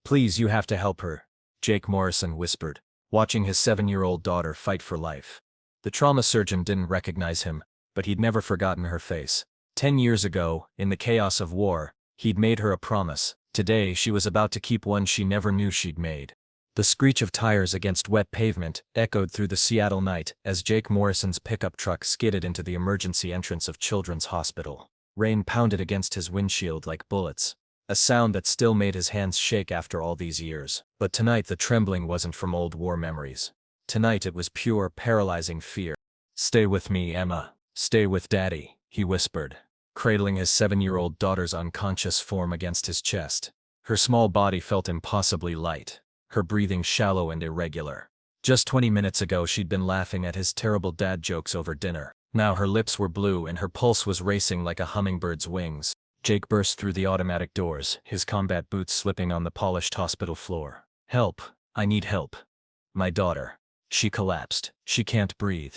Please, you have to help her, Jake Morrison whispered, watching his 7-year-old daughter fight for life. The trauma surgeon didn't recognize him, but he'd never forgotten her face. 10 years ago, in the chaos of war, he'd made her a promise. Today she was about to keep one she never knew she'd made. The screech of tires against wet pavement echoed through the Seattle night as Jake Morrison's pickup truck skidded into the emergency entrance of Children's Hospital. Rain pounded against his windshield like bullets, a sound that still made his hands shake after all these years. But tonight the trembling wasn't from old war memories. Tonight it was pure, paralyzing fear. "Stay with me, Emma. Stay with Daddy," he whispered, cradling his 7-year-old daughter's unconscious form against his chest. Her small body felt impossibly light, her breathing shallow and irregular. Just 20 minutes ago she'd been laughing at his terrible dad jokes over dinner. Now her lips were blue and her pulse was racing like a hummingbird's wings. Jake burst through the automatic doors, his combat boots slipping on the polished hospital floor. "Help! I need help. My daughter. She collapsed. She can't breathe."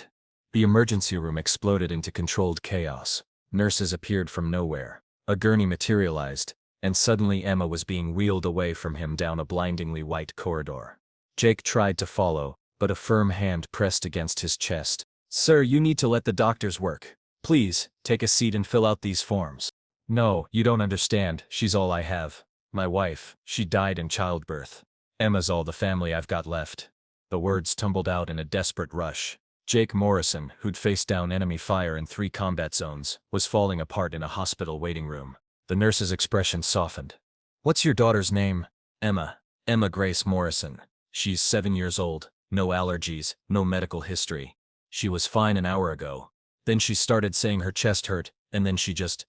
The emergency room exploded into controlled chaos. Nurses appeared from nowhere. A gurney materialized, and suddenly Emma was being wheeled away from him down a blindingly white corridor. Jake tried to follow, but a firm hand pressed against his chest. "Sir, you need to let the doctors work. Please, take a seat and fill out these forms." "No, you don't understand. She's all I have. My wife, she died in childbirth. Emma's all the family I've got left." The words tumbled out in a desperate rush. Jake Morrison, who'd faced down enemy fire in 3 combat zones, was falling apart in a hospital waiting room. The nurse's expression softened. "What's your daughter's name?" "Emma. Emma Grace Morrison. She's 7 years old, no allergies, no medical history. She was fine an hour ago. Then she started saying her chest hurt, and then she just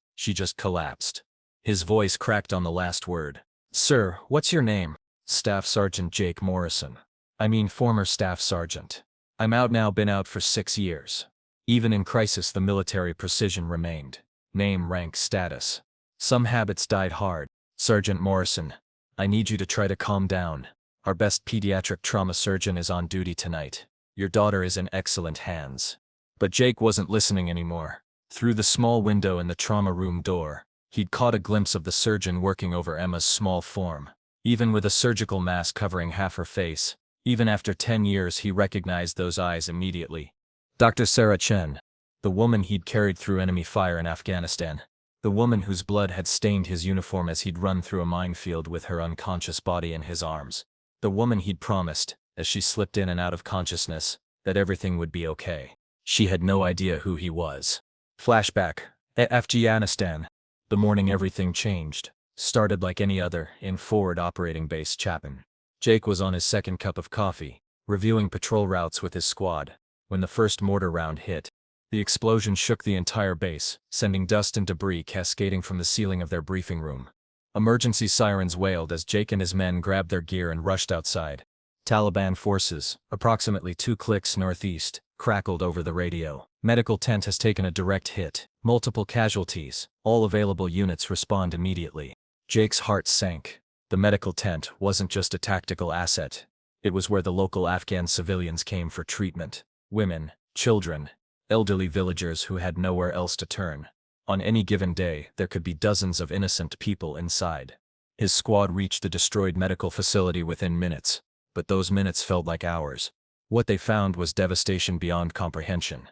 collapsed." His voice cracked on the last word. "Sir, what's your name?" "Staff Sergeant Jake Morrison. I mean former Staff Sergeant. I'm out now, been out for 6 years. Even in crisis the military precision remained. Name, rank, status. Some habits died hard. Sergeant Morrison, I need you to try to calm down. Our best pediatric trauma surgeon is on duty tonight. Your daughter is in excellent hands." But Jake wasn't listening anymore. Through the small window in the trauma room door, he'd caught a glimpse of the surgeon working over Emma's small form. Even with a surgical mask covering half her face, even after 10 years he recognized those eyes immediately. Dr. Sarah Chen, the woman he'd carried through enemy fire in Afghanistan. The woman whose blood had stained his uniform as he'd run through a minefield with her unconscious body in his arms. The woman he'd promised, as she slipped in and out of consciousness, that everything would be okay. She had no idea who he was. Flashback. Afghanistan. The morning everything changed. Started like any other, in forward operating base Chapin. Jake was on his 2nd cup of coffee, reviewing patrol routes with his squad, when the first mortar round hit. The explosion shook the entire base, sending dust and debris cascading from the ceiling of their briefing room. Emergency sirens wailed as Jake and his men grabbed their gear and rushed outside. "Taliban forces, approximately 2 clicks northeast," crackled over the radio. "Medical tent has taken a direct hit. Multiple casualties. All available units respond immediately." Jake's heart sank. The medical tent wasn't just a tactical asset. It was where the local Afghan civilians came for treatment. Women, children, elderly villagers who had nowhere else to turn. On any given day, there could be dozens of innocent people inside. His squad reached the destroyed medical facility within minutes, but those minutes felt like hours. What they found was devastation beyond comprehension.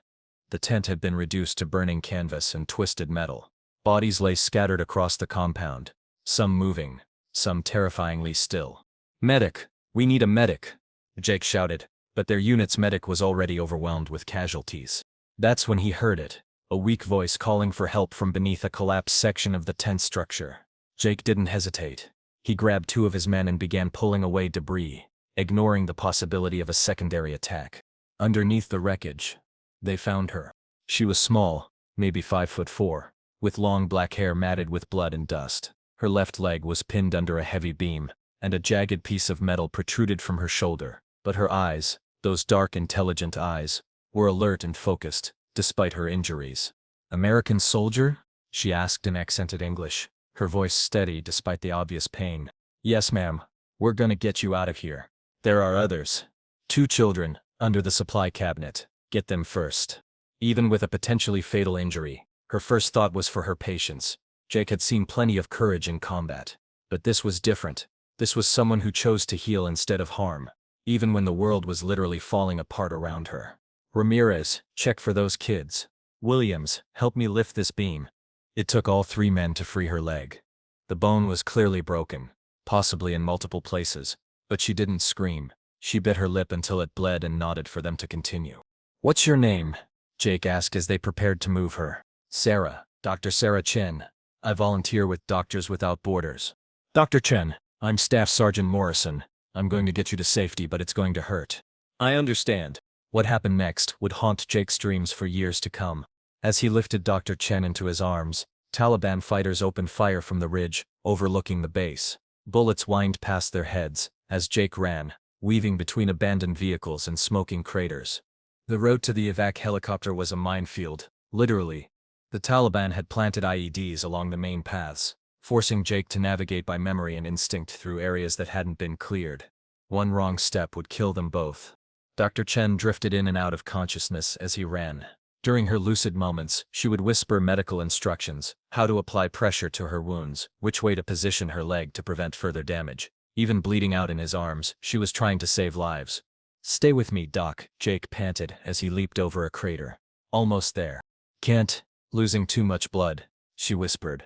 The tent had been reduced to burning canvas and twisted metal. Bodies lay scattered across the compound, some moving, some terrifyingly still. "Medic! We need a medic!" Jake shouted, but their unit's medic was already overwhelmed with casualties. That's when he heard it, a weak voice calling for help from beneath a collapsed section of the tent structure. Jake didn't hesitate. He grabbed 2 of his men and began pulling away debris, ignoring the possibility of a secondary attack. Underneath the wreckage, they found her. She was small, maybe 5'4", with long black hair matted with blood and dust. Her left leg was pinned under a heavy beam, and a jagged piece of metal protruded from her shoulder. But her eyes, those dark, intelligent eyes, were alert and focused, despite her injuries. "American soldier?" she asked in accented English, her voice steady despite the obvious pain. "Yes, ma'am. We're gonna get you out of here. There are others. 2 children, under the supply cabinet. Get them first." Even with a potentially fatal injury, her first thought was for her patients. Jake had seen plenty of courage in combat. But this was different. This was someone who chose to heal instead of harm, even when the world was literally falling apart around her. Ramirez, check for those kids. Williams, help me lift this beam. It took all 3 men to free her leg. The bone was clearly broken, possibly in multiple places, but she didn't scream. She bit her lip until it bled and nodded for them to continue. What's your name? Jake asked as they prepared to move her. Sarah, Dr. Sarah Chen. I volunteer with Doctors Without Borders. Dr. Chen, I'm Staff Sergeant Morrison. I'm going to get you to safety, but it's going to hurt. I understand. What happened next would haunt Jake's dreams for years to come. As he lifted Dr. Chen into his arms, Taliban fighters opened fire from the ridge, overlooking the base. Bullets whined past their heads as Jake ran, weaving between abandoned vehicles and smoking craters. The road to the evac helicopter was a minefield, literally. The Taliban had planted IEDs along the main paths, forcing Jake to navigate by memory and instinct through areas that hadn't been cleared. One wrong step would kill them both. Dr. Chen drifted in and out of consciousness as he ran. During her lucid moments, she would whisper medical instructions, how to apply pressure to her wounds, which way to position her leg to prevent further damage. Even bleeding out in his arms, she was trying to save lives. Stay with me, Doc, Jake panted as he leaped over a crater. Almost there. Can't. Losing too much blood, she whispered.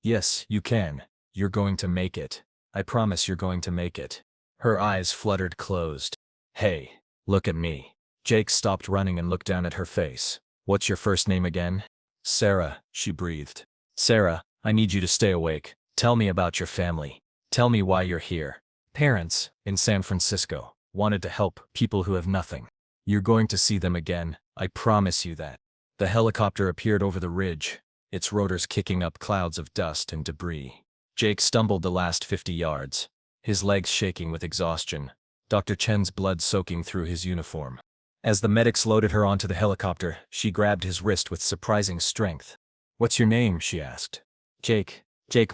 Yes, you can. You're going to make it. I promise you're going to make it. Her eyes fluttered closed. Hey, look at me. Jake stopped running and looked down at her face. What's your first name again? Sarah, she breathed. Sarah, I need you to stay awake. Tell me about your family. Tell me why you're here. Parents, in San Francisco, wanted to help people who have nothing. You're going to see them again, I promise you that. The helicopter appeared over the ridge, its rotors kicking up clouds of dust and debris. Jake stumbled the last 50 yards, his legs shaking with exhaustion, Dr. Chen's blood soaking through his uniform. As the medics loaded her onto the helicopter, she grabbed his wrist with surprising strength. What's your name? She asked. Jake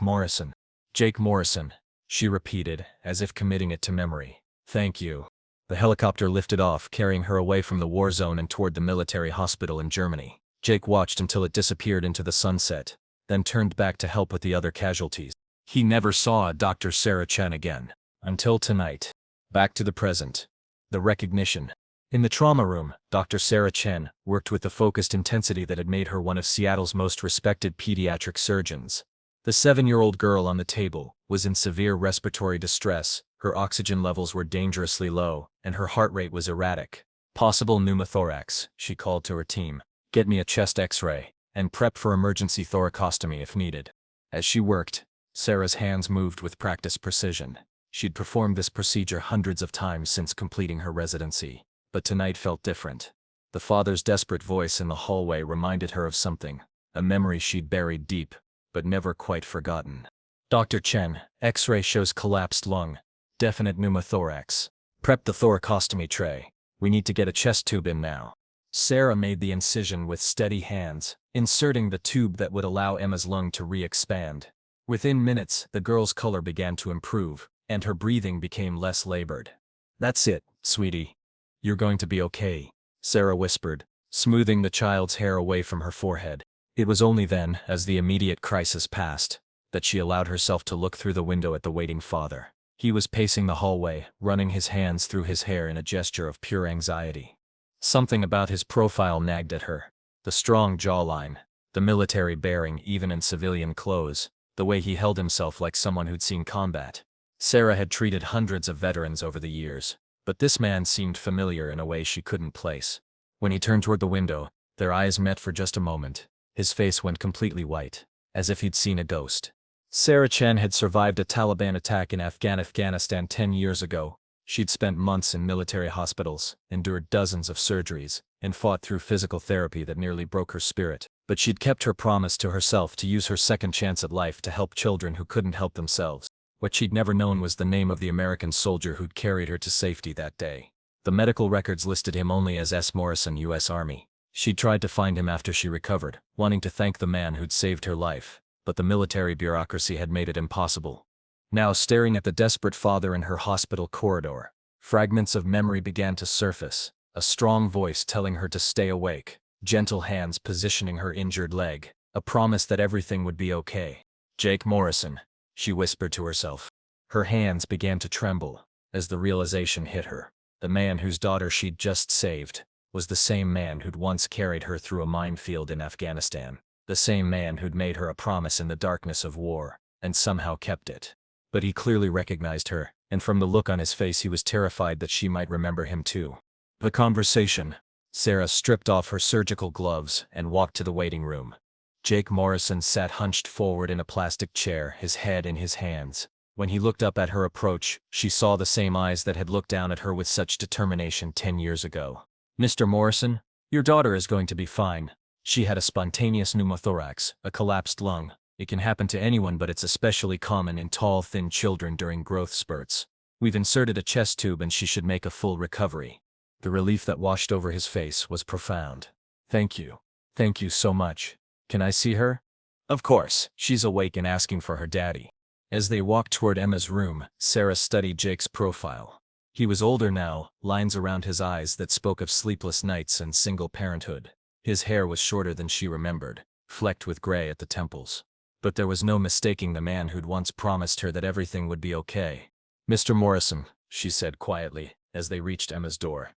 Morrison. Jake Morrison, she repeated, as if committing it to memory. Thank you. The helicopter lifted off, carrying her away from the war zone and toward the military hospital in Germany. Jake watched until it disappeared into the sunset, then turned back to help with the other casualties. He never saw Dr. Sarah Chen again. Until tonight. Back to the present. The recognition. In the trauma room, Dr. Sarah Chen worked with the focused intensity that had made her one of Seattle's most respected pediatric surgeons. The 7-year-old girl on the table was in severe respiratory distress, her oxygen levels were dangerously low, and her heart rate was erratic. Possible pneumothorax, she called to her team. Get me a chest x-ray, and prep for emergency thoracostomy if needed. As she worked, Sarah's hands moved with practiced precision. She'd performed this procedure hundreds of times since completing her residency, but tonight felt different. The father's desperate voice in the hallway reminded her of something, a memory she'd buried deep, but never quite forgotten. Dr. Chen, X-ray shows collapsed lung, definite pneumothorax. Prep the thoracostomy tray. We need to get a chest tube in now. Sarah made the incision with steady hands, inserting the tube that would allow Emma's lung to re-expand. Within minutes, the girl's color began to improve, and her breathing became less labored. That's it, sweetie. You're going to be okay, Sarah whispered, smoothing the child's hair away from her forehead. It was only then, as the immediate crisis passed, that she allowed herself to look through the window at the waiting father. He was pacing the hallway, running his hands through his hair in a gesture of pure anxiety. Something about his profile nagged at her. The strong jawline, the military bearing even in civilian clothes, the way he held himself like someone who'd seen combat. Sarah had treated hundreds of veterans over the years, but this man seemed familiar in a way she couldn't place. When he turned toward the window, their eyes met for just a moment. His face went completely white, as if he'd seen a ghost. Sarah Chen had survived a Taliban attack in Afghanistan 10 years ago. She'd spent months in military hospitals, endured dozens of surgeries, and fought through physical therapy that nearly broke her spirit. But she'd kept her promise to herself to use her second chance at life to help children who couldn't help themselves. What she'd never known was the name of the American soldier who'd carried her to safety that day. The medical records listed him only as S. Morrison, U.S. Army. She'd tried to find him after she recovered, wanting to thank the man who'd saved her life, but the military bureaucracy had made it impossible. Now, staring at the desperate father in her hospital corridor, fragments of memory began to surface, a strong voice telling her to stay awake, gentle hands positioning her injured leg, a promise that everything would be okay. Jake Morrison, she whispered to herself. Her hands began to tremble as the realization hit her. The man whose daughter she'd just saved was the same man who'd once carried her through a minefield in Afghanistan. The same man who'd made her a promise in the darkness of war, and somehow kept it. But he clearly recognized her, and from the look on his face he was terrified that she might remember him too. The conversation. Sarah stripped off her surgical gloves and walked to the waiting room. Jake Morrison sat hunched forward in a plastic chair, his head in his hands. When he looked up at her approach, she saw the same eyes that had looked down at her with such determination 10 years ago. "Mr. Morrison, your daughter is going to be fine. She had a spontaneous pneumothorax, a collapsed lung. It can happen to anyone, but it's especially common in tall, thin children during growth spurts. We've inserted a chest tube and she should make a full recovery." The relief that washed over his face was profound. "Thank you. Thank you so much. Can I see her?" "Of course. She's awake and asking for her daddy." As they walked toward Emma's room, Sarah studied Jake's profile. He was older now, lines around his eyes that spoke of sleepless nights and single parenthood. His hair was shorter than she remembered, flecked with gray at the temples. But there was no mistaking the man who'd once promised her that everything would be okay. "Mr. Morrison," she said quietly, as they reached Emma's door.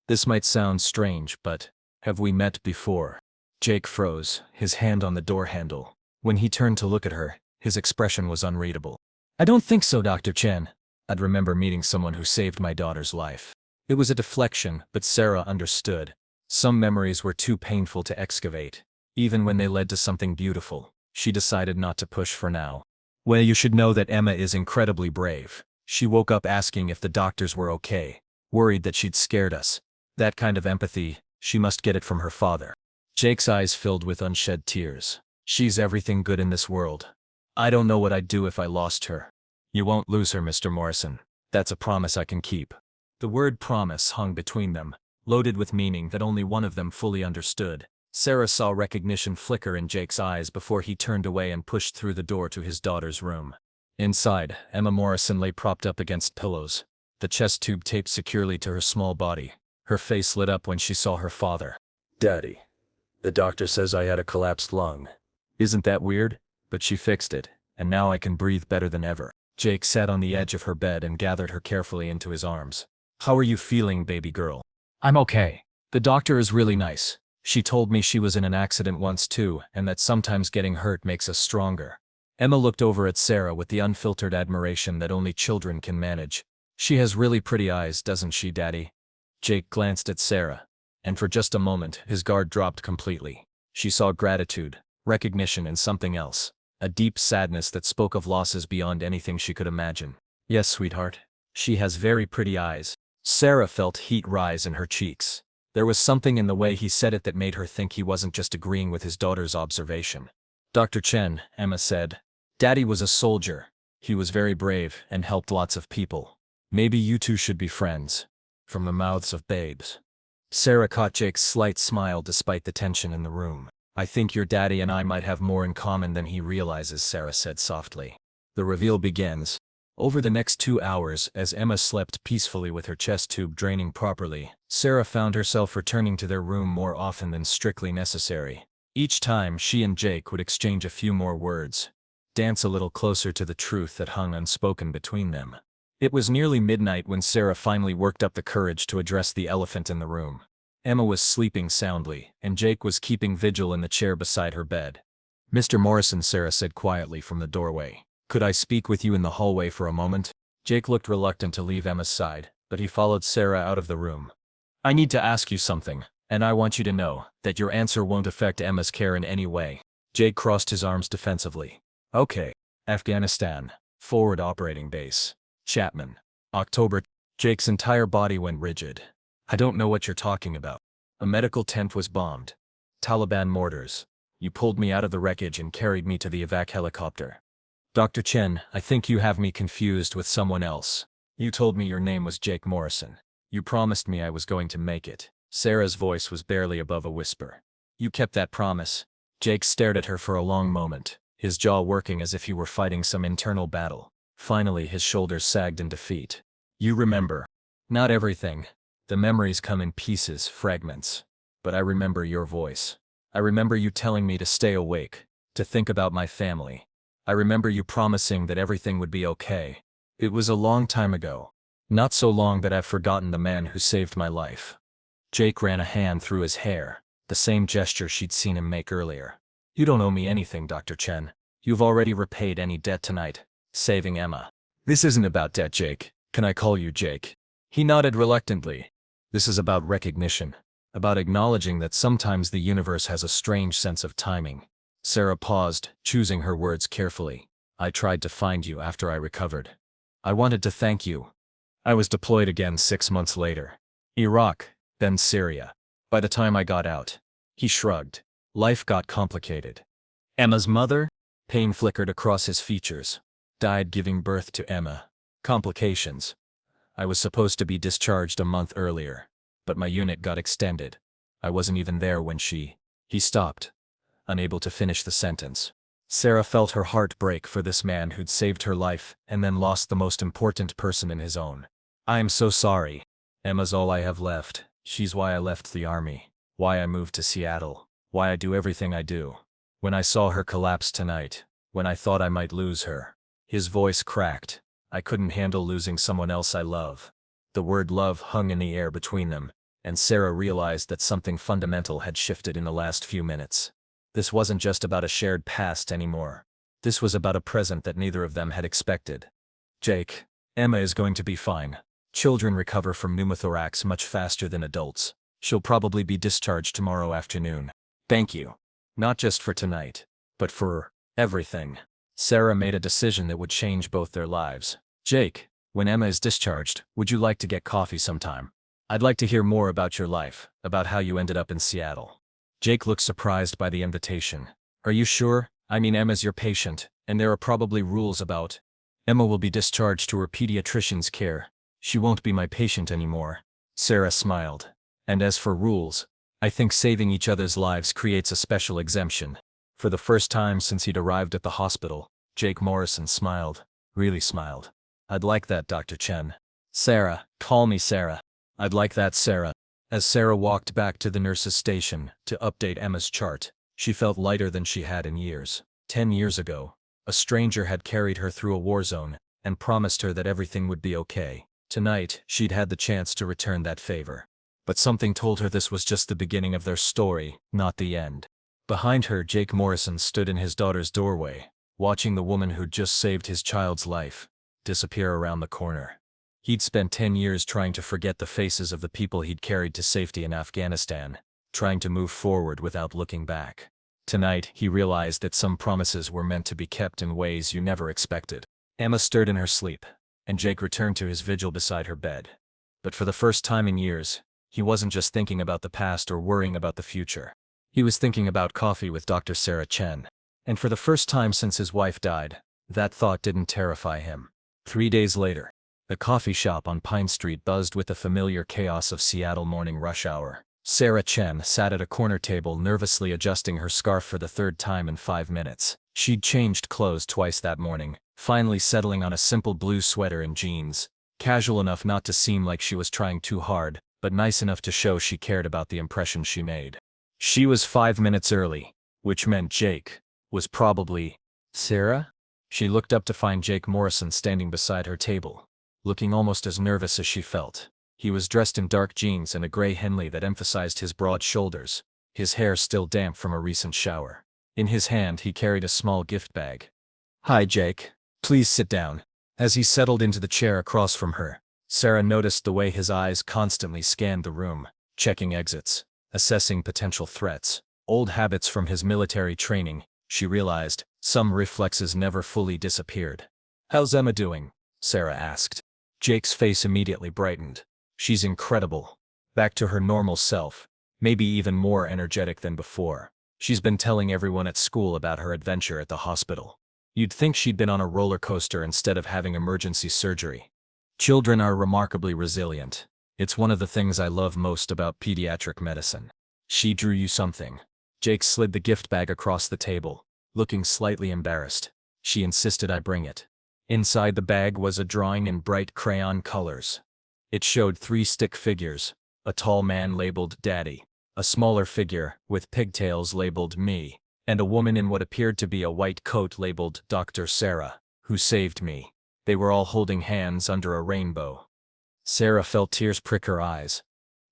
"This might sound strange, but have we met before?" Jake froze, his hand on the door handle. When he turned to look at her, his expression was unreadable. "I don't think so, Dr. Chen. I'd remember meeting someone who saved my daughter's life." It was a deflection, but Sarah understood. Some memories were too painful to excavate. Even when they led to something beautiful, she decided not to push for now. "Well, you should know that Emma is incredibly brave. She woke up asking if the doctors were okay, worried that she'd scared us. That kind of empathy, she must get it from her father." Jake's eyes filled with unshed tears. "She's everything good in this world. I don't know what I'd do if I lost her." "You won't lose her, Mr. Morrison. That's a promise I can keep." The word promise hung between them, loaded with meaning that only one of them fully understood. Sarah saw recognition flicker in Jake's eyes before he turned away and pushed through the door to his daughter's room. Inside, Emma Morrison lay propped up against pillows, the chest tube taped securely to her small body. Her face lit up when she saw her father. "Daddy, the doctor says I had a collapsed lung. Isn't that weird? But she fixed it, and now I can breathe better than ever." Jake sat on the edge of her bed and gathered her carefully into his arms. "How are you feeling, baby girl?" "I'm okay. The doctor is really nice. She told me she was in an accident once too, and that sometimes getting hurt makes us stronger." Emma looked over at Sarah with the unfiltered admiration that only children can manage. "She has really pretty eyes, doesn't she, Daddy?" Jake glanced at Sarah, and for just a moment, his guard dropped completely. She saw gratitude, recognition, and something else. A deep sadness that spoke of losses beyond anything she could imagine. "Yes, sweetheart. She has very pretty eyes." Sarah felt heat rise in her cheeks. There was something in the way he said it that made her think he wasn't just agreeing with his daughter's observation. "Dr. Chen," Emma said, "Daddy was a soldier. He was very brave and helped lots of people. Maybe you two should be friends." From the mouths of babes. Sarah caught Jake's slight smile despite the tension in the room. "I think your daddy and I might have more in common than he realizes," Sarah said softly. The reveal begins. Over the next 2 hours, as Emma slept peacefully with her chest tube draining properly, Sarah found herself returning to their room more often than strictly necessary. Each time, she and Jake would exchange a few more words, dance a little closer to the truth that hung unspoken between them. It was nearly midnight when Sarah finally worked up the courage to address the elephant in the room. Emma was sleeping soundly, and Jake was keeping vigil in the chair beside her bed. "Mr. Morrison," Sarah said quietly from the doorway, "could I speak with you in the hallway for a moment?" Jake looked reluctant to leave Emma's side, but he followed Sarah out of the room. "I need to ask you something, and I want you to know that your answer won't affect Emma's care in any way." Jake crossed his arms defensively. "Okay. Afghanistan. Forward Operating Base. Chapman. October." Jake's entire body went rigid. "I don't know what you're talking about. A medical tent was bombed. Taliban mortars. You pulled me out of the wreckage and carried me to the evac helicopter." "Dr. Chen, I think you have me confused with someone else. You told me your name was Jake Morrison. You promised me I was going to make it." Sarah's voice was barely above a whisper. "You kept that promise." Jake stared at her for a long moment, his jaw working as if he were fighting some internal battle. Finally, his shoulders sagged in defeat. "You remember. Not everything. The memories come in pieces, fragments. But I remember your voice. I remember you telling me to stay awake, to think about my family. I remember you promising that everything would be okay. It was a long time ago. Not so long that I've forgotten the man who saved my life. Jake ran a hand through his hair, the same gesture she'd seen him make earlier. You don't owe me anything, Dr. Chen. You've already repaid any debt tonight, saving Emma. This isn't about debt, Jake. Can I call you Jake? He nodded reluctantly. This is about recognition, about acknowledging that sometimes the universe has a strange sense of timing. Sarah paused, choosing her words carefully. I tried to find you after I recovered. I wanted to thank you. I was deployed again 6 months later. Iraq, then Syria. By the time I got out, he shrugged. Life got complicated. Emma's mother? Pain flickered across his features. Died giving birth to Emma. Complications. I was supposed to be discharged a month earlier, but my unit got extended. I wasn't even there when He stopped, unable to finish the sentence. Sarah felt her heart break for this man who'd saved her life and then lost the most important person in his own. I am so sorry. Emma's all I have left. She's why I left the army, why I moved to Seattle, why I do everything I do. When I saw her collapse tonight, when I thought I might lose her. His voice cracked. I couldn't handle losing someone else I love. The word love hung in the air between them, and Sarah realized that something fundamental had shifted in the last few minutes. This wasn't just about a shared past anymore. This was about a present that neither of them had expected. Jake, Emma is going to be fine. Children recover from pneumothorax much faster than adults. She'll probably be discharged tomorrow afternoon. Thank you. Not just for tonight, but for everything. Sarah made a decision that would change both their lives. Jake, when Emma is discharged, would you like to get coffee sometime? I'd like to hear more about your life, about how you ended up in Seattle. Jake looked surprised by the invitation. Are you sure? I mean, Emma's your patient, and there are probably rules about. Emma will be discharged to her pediatrician's care. She won't be my patient anymore. Sarah smiled. And as for rules, I think saving each other's lives creates a special exemption. For the first time since he'd arrived at the hospital, Jake Morrison smiled. Really smiled. I'd like that, Dr. Chen. Sarah, call me Sarah. I'd like that, Sarah. As Sarah walked back to the nurse's station to update Emma's chart, she felt lighter than she had in years. 10 years ago, a stranger had carried her through a war zone and promised her that everything would be okay. Tonight, she'd had the chance to return that favor. But something told her this was just the beginning of their story, not the end. Behind her, Jake Morrison stood in his daughter's doorway, watching the woman who'd just saved his child's life disappear around the corner. He'd spent 10 years trying to forget the faces of the people he'd carried to safety in Afghanistan, trying to move forward without looking back. Tonight, he realized that some promises were meant to be kept in ways you never expected. Emma stirred in her sleep, and Jake returned to his vigil beside her bed. But for the first time in years, he wasn't just thinking about the past or worrying about the future. He was thinking about coffee with Dr. Sarah Chen. And for the first time since his wife died, that thought didn't terrify him. 3 days later, the coffee shop on Pine Street buzzed with the familiar chaos of Seattle morning rush hour. Sarah Chen sat at a corner table nervously adjusting her scarf for the third time in 5 minutes. She'd changed clothes twice that morning, finally settling on a simple blue sweater and jeans, casual enough not to seem like she was trying too hard, but nice enough to show she cared about the impression she made. She was 5 minutes early, which meant Jake was probably. Sarah? She looked up to find Jake Morrison standing beside her table, looking almost as nervous as she felt. He was dressed in dark jeans and a gray Henley that emphasized his broad shoulders, his hair still damp from a recent shower. In his hand he carried a small gift bag. Hi, Jake. Please sit down. As he settled into the chair across from her, Sarah noticed the way his eyes constantly scanned the room, checking exits, assessing potential threats. Old habits from his military training, she realized, some reflexes never fully disappeared. How's Emma doing? Sarah asked. Jake's face immediately brightened. She's incredible. Back to her normal self, maybe even more energetic than before. She's been telling everyone at school about her adventure at the hospital. You'd think she'd been on a roller coaster instead of having emergency surgery. Children are remarkably resilient. It's one of the things I love most about pediatric medicine. She drew you something. Jake slid the gift bag across the table, looking slightly embarrassed. She insisted I bring it. Inside the bag was a drawing in bright crayon colors. It showed 3 stick figures, a tall man labeled Daddy, a smaller figure with pigtails labeled Me, and a woman in what appeared to be a white coat labeled Dr. Sarah, who saved me. They were all holding hands under a rainbow. Sarah felt tears prick her eyes.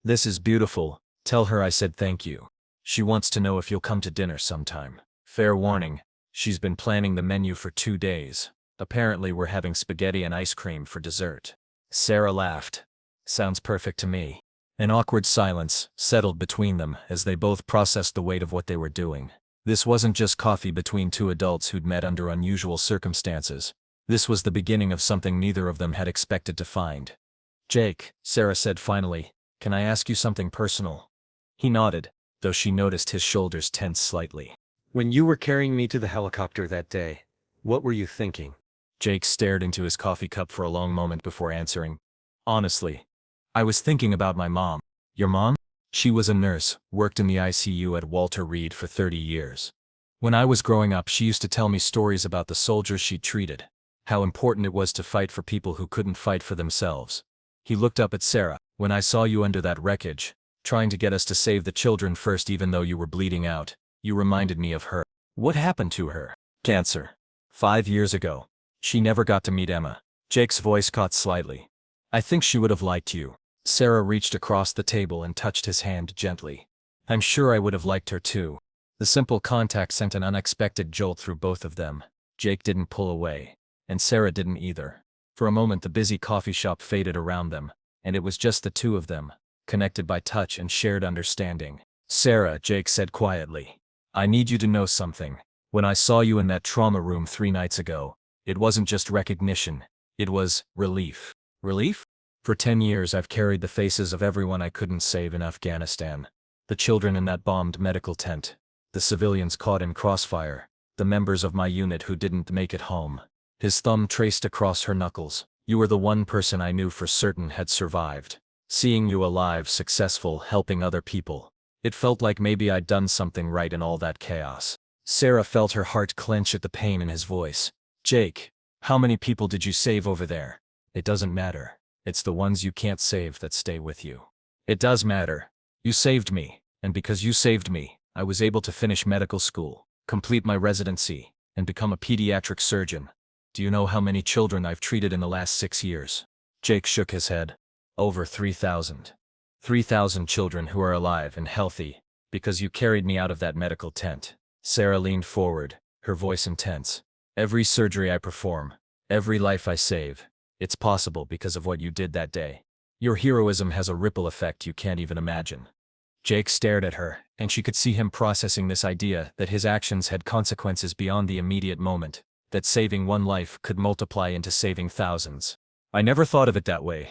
This is beautiful. Tell her I said thank you. She wants to know if you'll come to dinner sometime. Fair warning, she's been planning the menu for 2 days. Apparently we're having spaghetti and ice cream for dessert. Sarah laughed. Sounds perfect to me. An awkward silence settled between them as they both processed the weight of what they were doing. This wasn't just coffee between two adults who'd met under unusual circumstances. This was the beginning of something neither of them had expected to find. Jake, Sarah said finally, can I ask you something personal? He nodded, though she noticed his shoulders tense slightly. When you were carrying me to the helicopter that day, what were you thinking? Jake stared into his coffee cup for a long moment before answering. Honestly, I was thinking about my mom. Your mom? She was a nurse, worked in the ICU at Walter Reed for 30 years. When I was growing up, she used to tell me stories about the soldiers she'd treated, how important it was to fight for people who couldn't fight for themselves. He looked up at Sarah. When I saw you under that wreckage, trying to get us to save the children first even though you were bleeding out, you reminded me of her. What happened to her? Cancer. 5 years ago. She never got to meet Emma. Jake's voice caught slightly. I think she would have liked you. Sarah reached across the table and touched his hand gently. I'm sure I would have liked her too. The simple contact sent an unexpected jolt through both of them. Jake didn't pull away, and Sarah didn't either. For a moment the busy coffee shop faded around them, and it was just the two of them, connected by touch and shared understanding. Sarah, Jake said quietly, I need you to know something. When I saw you in that trauma room 3 nights ago, it wasn't just recognition, it was relief. Relief? For 10 years I've carried the faces of everyone I couldn't save in Afghanistan. The children in that bombed medical tent, the civilians caught in crossfire, the members of my unit who didn't make it home. His thumb traced across her knuckles. You were the one person I knew for certain had survived. Seeing you alive, successful, helping other people. It felt like maybe I'd done something right in all that chaos. Sarah felt her heart clench at the pain in his voice. Jake, how many people did you save over there? It doesn't matter. It's the ones you can't save that stay with you. It does matter. You saved me, and because you saved me, I was able to finish medical school, complete my residency, and become a pediatric surgeon. Do you know how many children I've treated in the last 6 years? Jake shook his head. Over 3,000. 3,000 children who are alive and healthy, because you carried me out of that medical tent. Sarah leaned forward, her voice intense. Every surgery I perform, every life I save, it's possible because of what you did that day. Your heroism has a ripple effect you can't even imagine. Jake stared at her, and she could see him processing this idea that his actions had consequences beyond the immediate moment, that saving one life could multiply into saving thousands. I never thought of it that way,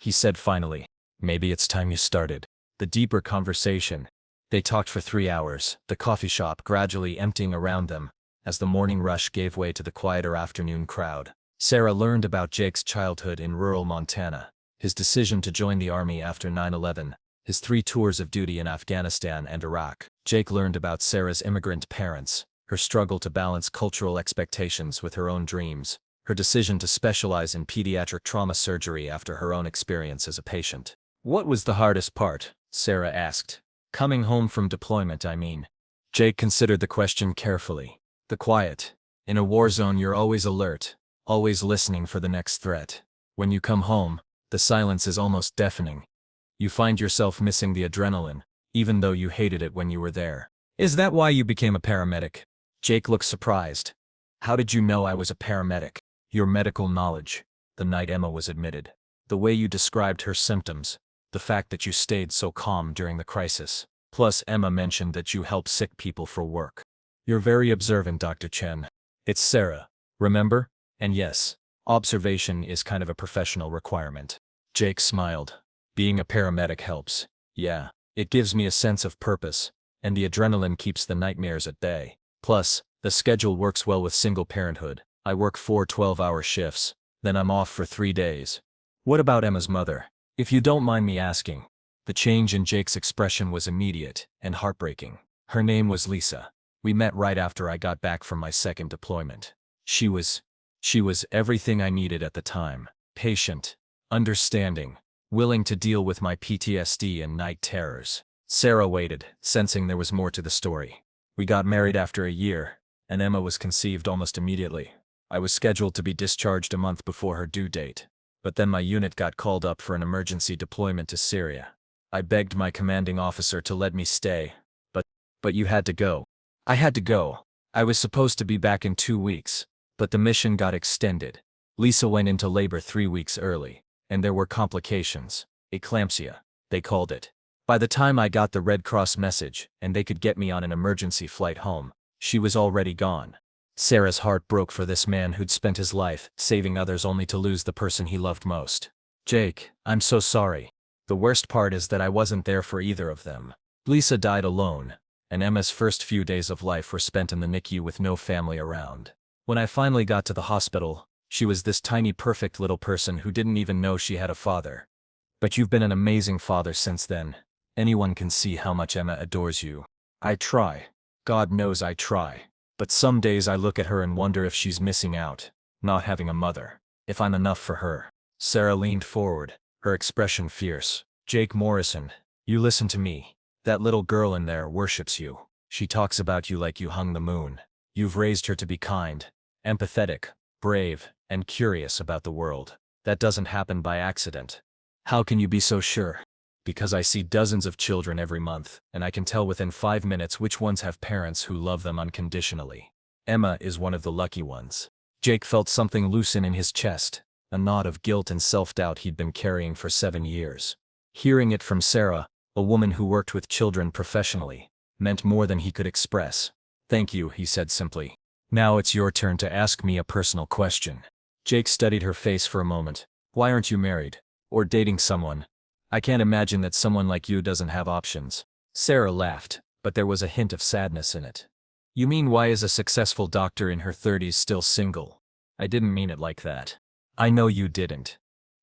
he said finally. Maybe it's time you started. The deeper conversation. They talked for 3 hours, the coffee shop gradually emptying around them, as the morning rush gave way to the quieter afternoon crowd. Sarah learned about Jake's childhood in rural Montana, his decision to join the army after 9/11, his 3 tours of duty in Afghanistan and Iraq. Jake learned about Sarah's immigrant parents, her struggle to balance cultural expectations with her own dreams, her decision to specialize in pediatric trauma surgery after her own experience as a patient. What was the hardest part? Sarah asked. Coming home from deployment, I mean. Jake considered the question carefully. The quiet. In a war zone you're always alert, always listening for the next threat. When you come home, the silence is almost deafening. You find yourself missing the adrenaline, even though you hated it when you were there. Is that why you became a paramedic? Jake looked surprised. How did you know I was a paramedic? Your medical knowledge, the night Emma was admitted, the way you described her symptoms, the fact that you stayed so calm during the crisis. Plus Emma mentioned that you help sick people for work. You're very observant, Dr. Chen. It's Sarah, remember? And yes, observation is kind of a professional requirement. Jake smiled. Being a paramedic helps. Yeah, it gives me a sense of purpose, and the adrenaline keeps the nightmares at bay. Plus, the schedule works well with single parenthood. I work 4 12-hour shifts, then I'm off for 3 days. What about Emma's mother? If you don't mind me asking. The change in Jake's expression was immediate and heartbreaking. Her name was Lisa. We met right after I got back from my second deployment. She was everything I needed at the time. Patient, understanding, willing to deal with my PTSD and night terrors. Sarah waited, sensing there was more to the story. We got married after a year, and Emma was conceived almost immediately. I was scheduled to be discharged a month before her due date. But then my unit got called up for an emergency deployment to Syria. I begged my commanding officer to let me stay. But you had to go. I had to go. I was supposed to be back in 2 weeks. But the mission got extended. Lisa went into labor 3 weeks early. And there were complications. Eclampsia, they called it. By the time I got the Red Cross message, and they could get me on an emergency flight home, she was already gone. Sarah's heart broke for this man who'd spent his life saving others only to lose the person he loved most. Jake, I'm so sorry. The worst part is that I wasn't there for either of them. Lisa died alone, and Emma's first few days of life were spent in the NICU with no family around. When I finally got to the hospital, she was this tiny perfect little person who didn't even know she had a father. But you've been an amazing father since then. Anyone can see how much Emma adores you. I try. God knows I try. But some days I look at her and wonder if she's missing out, not having a mother, if I'm enough for her. Sarah leaned forward, her expression fierce. Jake Morrison, you listen to me. That little girl in there worships you. She talks about you like you hung the moon. You've raised her to be kind, empathetic, brave, and curious about the world. That doesn't happen by accident. How can you be so sure? Because I see dozens of children every month, and I can tell within 5 minutes which ones have parents who love them unconditionally. Emma is one of the lucky ones. Jake felt something loosen in his chest, a knot of guilt and self-doubt he'd been carrying for 7 years. Hearing it from Sarah, a woman who worked with children professionally, meant more than he could express. Thank you, he said simply. Now it's your turn to ask me a personal question. Jake studied her face for a moment. Why aren't you married? Or dating someone? I can't imagine that someone like you doesn't have options. Sarah laughed, but there was a hint of sadness in it. You mean why is a successful doctor in her 30s still single? I didn't mean it like that. I know you didn't.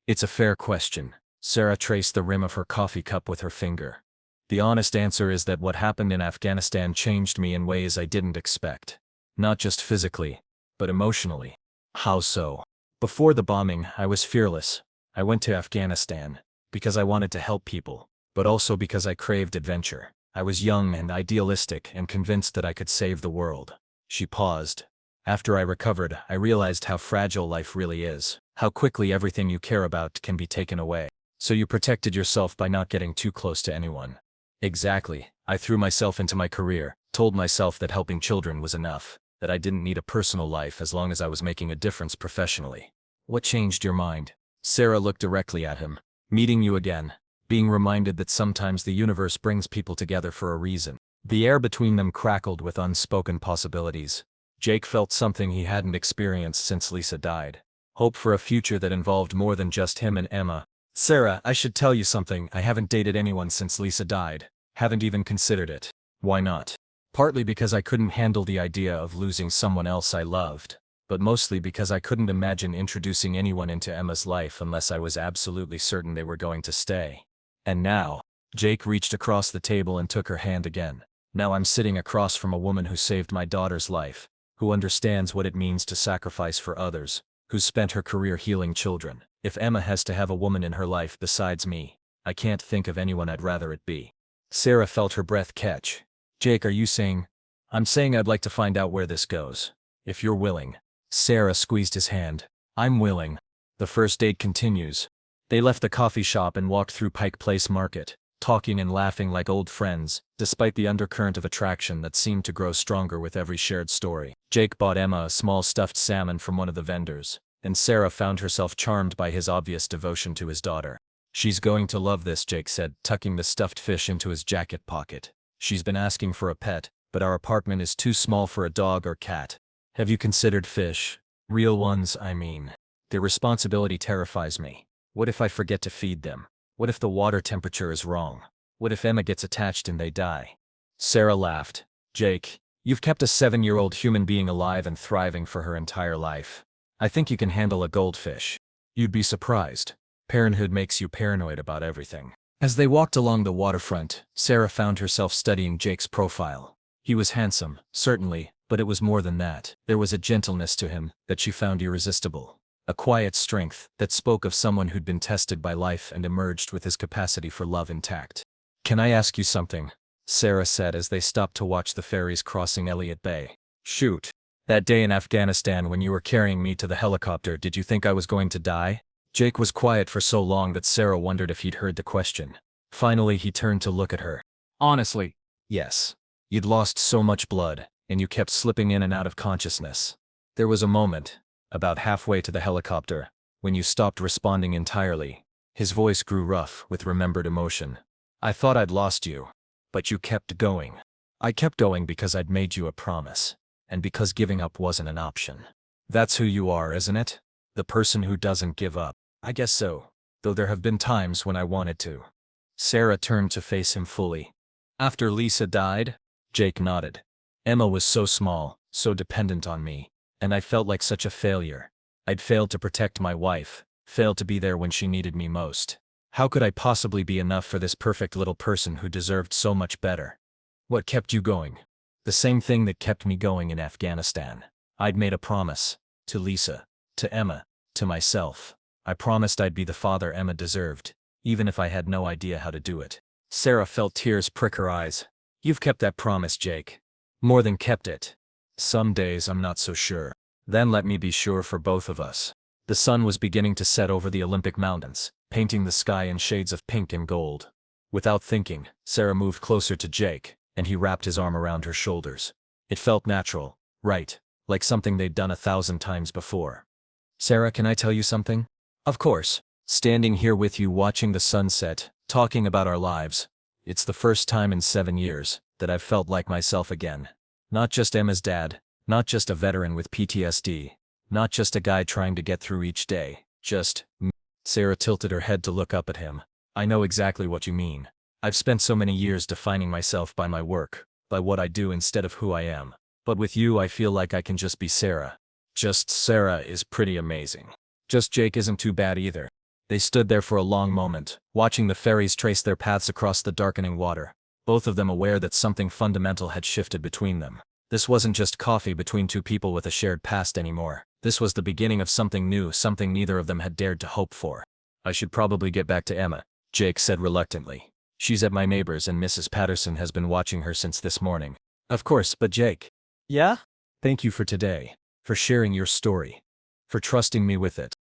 It's a fair question. Sarah traced the rim of her coffee cup with her finger. The honest answer is that what happened in Afghanistan changed me in ways I didn't expect. Not just physically, but emotionally. How so? Before the bombing, I was fearless. I went to Afghanistan because I wanted to help people, but also because I craved adventure. I was young and idealistic and convinced that I could save the world. She paused. After I recovered, I realized how fragile life really is, how quickly everything you care about can be taken away. So you protected yourself by not getting too close to anyone. Exactly. I threw myself into my career, told myself that helping children was enough, that I didn't need a personal life as long as I was making a difference professionally. What changed your mind? Sarah looked directly at him. Meeting you again. Being reminded that sometimes the universe brings people together for a reason. The air between them crackled with unspoken possibilities. Jake felt something he hadn't experienced since Lisa died. Hope for a future that involved more than just him and Emma. Sarah, I should tell you something. I haven't dated anyone since Lisa died. Haven't even considered it. Why not? Partly because I couldn't handle the idea of losing someone else I loved, but mostly because I couldn't imagine introducing anyone into Emma's life unless I was absolutely certain they were going to stay. And now, Jake reached across the table and took her hand again. Now I'm sitting across from a woman who saved my daughter's life, who understands what it means to sacrifice for others, who's spent her career healing children. If Emma has to have a woman in her life besides me, I can't think of anyone I'd rather it be. Sarah felt her breath catch. Jake, are you saying? I'm saying I'd like to find out where this goes. If you're willing. Sarah squeezed his hand. I'm willing. The first date continues. They left the coffee shop and walked through Pike Place Market, talking and laughing like old friends, despite the undercurrent of attraction that seemed to grow stronger with every shared story. Jake bought Emma a small stuffed salmon from one of the vendors, and Sarah found herself charmed by his obvious devotion to his daughter. She's going to love this, Jake said, tucking the stuffed fish into his jacket pocket. She's been asking for a pet, but our apartment is too small for a dog or cat. Have you considered fish? Real ones, I mean. Their responsibility terrifies me. What if I forget to feed them? What if the water temperature is wrong? What if Emma gets attached and they die? Sarah laughed. Jake, you've kept a 7-year-old human being alive and thriving for her entire life. I think you can handle a goldfish. You'd be surprised. Parenthood makes you paranoid about everything. As they walked along the waterfront, Sarah found herself studying Jake's profile. He was handsome, certainly, but it was more than that. There was a gentleness to him that she found irresistible. A quiet strength that spoke of someone who'd been tested by life and emerged with his capacity for love intact. Can I ask you something? Sarah said as they stopped to watch the ferries crossing Elliott Bay. Shoot. That day in Afghanistan when you were carrying me to the helicopter, did you think I was going to die? Jake was quiet for so long that Sarah wondered if he'd heard the question. Finally, he turned to look at her. Honestly, Yes. You'd lost so much blood, and you kept slipping in and out of consciousness. There was a moment, about halfway to the helicopter, when you stopped responding entirely. His voice grew rough with remembered emotion. I thought I'd lost you. But you kept going. I kept going because I'd made you a promise, and because giving up wasn't an option. That's who you are, isn't it? The person who doesn't give up. I guess so, though there have been times when I wanted to. Sarah turned to face him fully. After Lisa died? Jake nodded. Emma was so small, so dependent on me, and I felt like such a failure. I'd failed to protect my wife, failed to be there when she needed me most. How could I possibly be enough for this perfect little person who deserved so much better? What kept you going? The same thing that kept me going in Afghanistan. I'd made a promise. To Lisa. To Emma. To myself. I promised I'd be the father Emma deserved, even if I had no idea how to do it. Sarah felt tears prick her eyes. You've kept that promise, Jake. More than kept it. Some days I'm not so sure. Then let me be sure for both of us. The sun was beginning to set over the Olympic Mountains, painting the sky in shades of pink and gold. Without thinking, Sarah moved closer to Jake, and he wrapped his arm around her shoulders. It felt natural, right, like something they'd done 1,000 times before. Sarah, can I tell you something? Of course. Standing here with you watching the sunset, talking about our lives. It's the first time in 7 years that I've felt like myself again. Not just Emma's dad, not just a veteran with PTSD, not just a guy trying to get through each day, just me. Sarah tilted her head to look up at him. I know exactly what you mean. I've spent so many years defining myself by my work, by what I do instead of who I am. But with you I feel like I can just be Sarah. Just Sarah is pretty amazing. Just Jake isn't too bad either. They stood there for a long moment, watching the ferries trace their paths across the darkening water, both of them aware that something fundamental had shifted between them. This wasn't just coffee between two people with a shared past anymore. This was the beginning of something new, something neither of them had dared to hope for. I should probably get back to Emma, Jake said reluctantly. She's at my neighbor's and Mrs. Patterson has been watching her since this morning. Of course, but Jake. Yeah? Thank you for today, for sharing your story, for trusting me with it.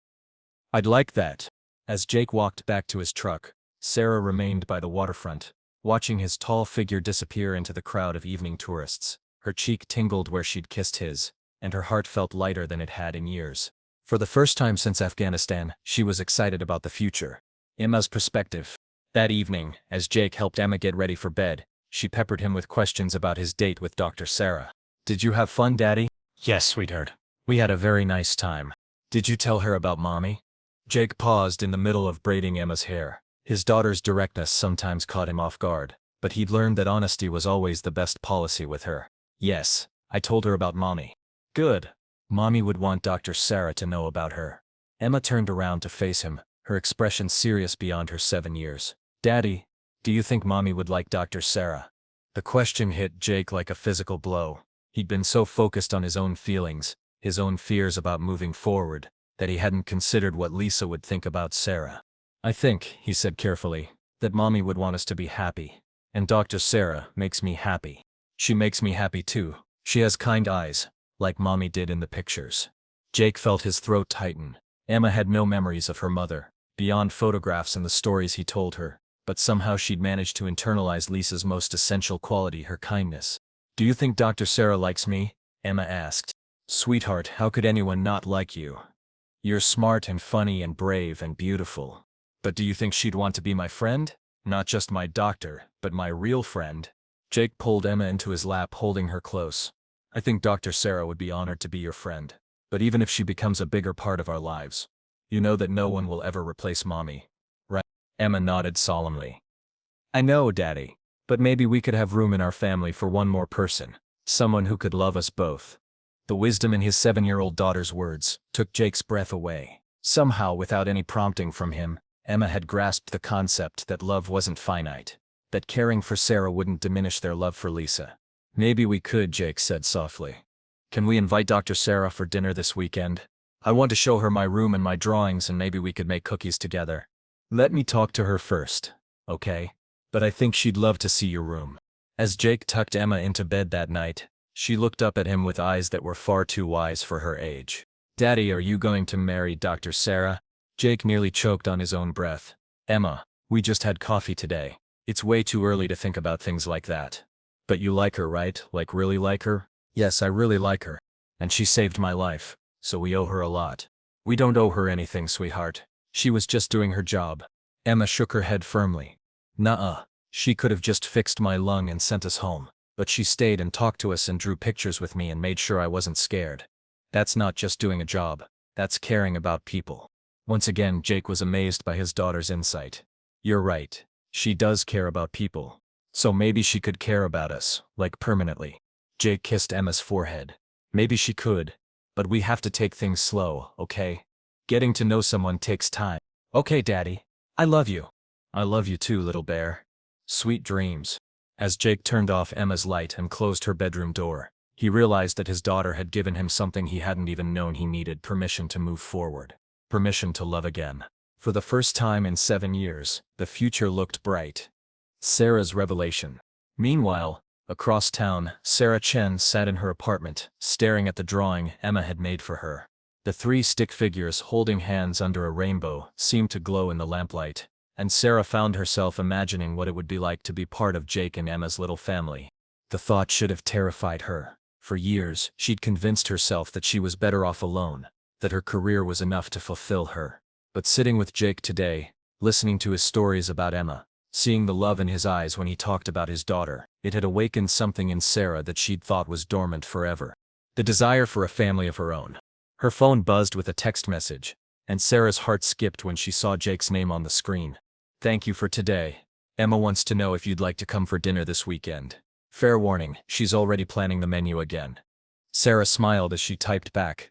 I'd like that. As Jake walked back to his truck, Sarah remained by the waterfront, watching his tall figure disappear into the crowd of evening tourists. Her cheek tingled where she'd kissed his, and her heart felt lighter than it had in years. For the first time since Afghanistan, she was excited about the future. Emma's perspective. That evening, as Jake helped Emma get ready for bed, she peppered him with questions about his date with Dr. Sarah. Did you have fun, Daddy? Yes, sweetheart. We had a very nice time. Did you tell her about Mommy? Jake paused in the middle of braiding Emma's hair. His daughter's directness sometimes caught him off guard, but he'd learned that honesty was always the best policy with her. Yes, I told her about Mommy. Good. Mommy would want Dr. Sarah to know about her. Emma turned around to face him, her expression serious beyond her 7 years. Daddy, do you think Mommy would like Dr. Sarah? The question hit Jake like a physical blow. He'd been so focused on his own feelings, his own fears about moving forward, that he hadn't considered what Lisa would think about Sarah. I think, he said carefully, that Mommy would want us to be happy. And Dr. Sarah makes me happy. She makes me happy too. She has kind eyes, like Mommy did in the pictures. Jake felt his throat tighten. Emma had no memories of her mother, beyond photographs and the stories he told her, but somehow she'd managed to internalize Lisa's most essential quality, her kindness. Do you think Dr. Sarah likes me? Emma asked. Sweetheart, how could anyone not like you? You're smart and funny and brave and beautiful. But do you think she'd want to be my friend? Not just my doctor, but my real friend. Jake pulled Emma into his lap, holding her close. I think Dr. Sarah would be honored to be your friend. But even if she becomes a bigger part of our lives, you know that no one will ever replace Mommy, right? Emma nodded solemnly. I know, Daddy. But maybe we could have room in our family for one more person. Someone who could love us both. The wisdom in his 7-year-old daughter's words took Jake's breath away. Somehow, without any prompting from him, Emma had grasped the concept that love wasn't finite, that caring for Sarah wouldn't diminish their love for Lisa. Maybe we could, Jake said softly. Can we invite Dr. Sarah for dinner this weekend? I want to show her my room and my drawings, and maybe we could make cookies together. Let me talk to her first, okay? But I think she'd love to see your room. As Jake tucked Emma into bed that night, She looked up at him with eyes that were far too wise for her age. "Daddy, are you going to marry Dr. Sarah?" Jake nearly choked on his own breath. "Emma, we just had coffee today. It's way too early to think about things like that." "But you like her, right? Like really like her?" "Yes, I really like her. And she saved my life, so we owe her a lot." "We don't owe her anything, sweetheart. She was just doing her job." Emma shook her head firmly. "Nuh-uh. She could have just fixed my lung and sent us home. But she stayed and talked to us and drew pictures with me and made sure I wasn't scared. That's not just doing a job. That's caring about people." Once again, Jake was amazed by his daughter's insight. "You're right. She does care about people. So maybe she could care about us, like permanently." Jake kissed Emma's forehead. "Maybe she could. But we have to take things slow, okay? Getting to know someone takes time." "Okay, Daddy. I love you." "I love you too, little bear. Sweet dreams." As Jake turned off Emma's light and closed her bedroom door, he realized that his daughter had given him something he hadn't even known he needed: permission to move forward. Permission to love again. For the first time in 7 years, the future looked bright. Sarah's revelation. Meanwhile, across town, Sarah Chen sat in her apartment, staring at the drawing Emma had made for her. The 3 stick figures holding hands under a rainbow seemed to glow in the lamplight, and Sarah found herself imagining what it would be like to be part of Jake and Emma's little family. The thought should have terrified her. For years, she'd convinced herself that she was better off alone, that her career was enough to fulfill her. But sitting with Jake today, listening to his stories about Emma, seeing the love in his eyes when he talked about his daughter, it had awakened something in Sarah that she'd thought was dormant forever. The desire for a family of her own. Her phone buzzed with a text message, and Sarah's heart skipped when she saw Jake's name on the screen. "Thank you for today. Emma wants to know if you'd like to come for dinner this weekend. Fair warning, she's already planning the menu again." Sarah smiled as she typed back,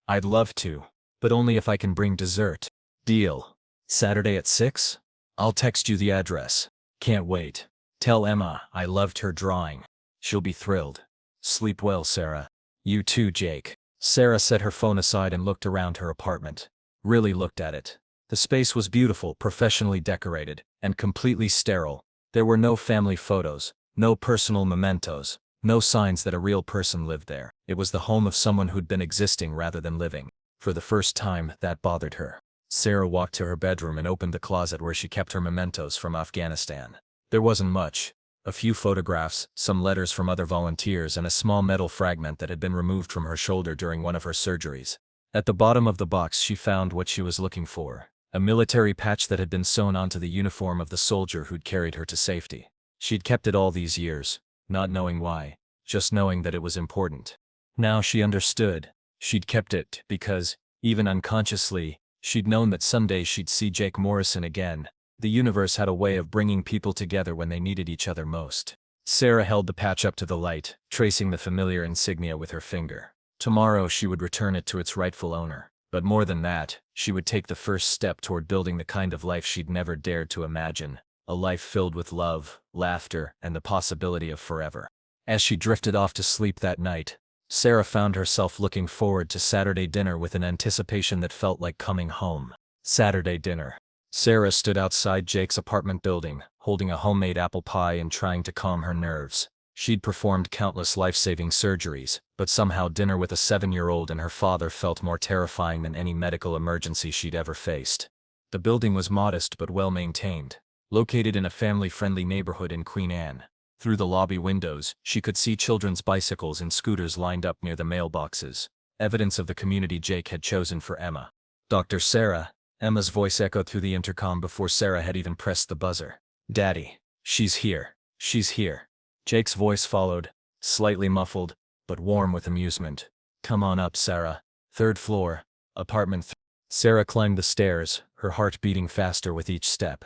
"I'd love to, but only if I can bring dessert." "Deal. Saturday at 6? I'll text you the address. Can't wait. Tell Emma I loved her drawing. She'll be thrilled. Sleep well, Sarah." "You too, Jake." Sarah set her phone aside and looked around her apartment. Really looked at it. The space was beautiful, professionally decorated, and completely sterile. There were no family photos, no personal mementos, no signs that a real person lived there. It was the home of someone who'd been existing rather than living. For the first time, that bothered her. Sarah walked to her bedroom and opened the closet where she kept her mementos from Afghanistan. There wasn't much. A few photographs, some letters from other volunteers, and a small metal fragment that had been removed from her shoulder during one of her surgeries. At the bottom of the box she found what she was looking for: a military patch that had been sewn onto the uniform of the soldier who'd carried her to safety. She'd kept it all these years, not knowing why, just knowing that it was important. Now she understood. She'd kept it because, even unconsciously, she'd known that someday she'd see Jake Morrison again. The universe had a way of bringing people together when they needed each other most. Sarah held the patch up to the light, tracing the familiar insignia with her finger. Tomorrow she would return it to its rightful owner. But more than that, she would take the first step toward building the kind of life she'd never dared to imagine. A life filled with love, laughter, and the possibility of forever. As she drifted off to sleep that night, Sarah found herself looking forward to Saturday dinner with an anticipation that felt like coming home. Saturday dinner. Sarah stood outside Jake's apartment building, holding a homemade apple pie and trying to calm her nerves. She'd performed countless life-saving surgeries, but somehow dinner with a 7-year-old and her father felt more terrifying than any medical emergency she'd ever faced. The building was modest but well-maintained, located in a family-friendly neighborhood in Queen Anne. Through the lobby windows, she could see children's bicycles and scooters lined up near the mailboxes, evidence of the community Jake had chosen for Emma. "Dr. Sarah," Emma's voice echoed through the intercom before Sarah had even pressed the buzzer. "Daddy, she's here. She's here." Jake's voice followed, slightly muffled, but warm with amusement. "Come on up, Sarah. 3rd floor, apartment 3. Sarah climbed the stairs, her heart beating faster with each step.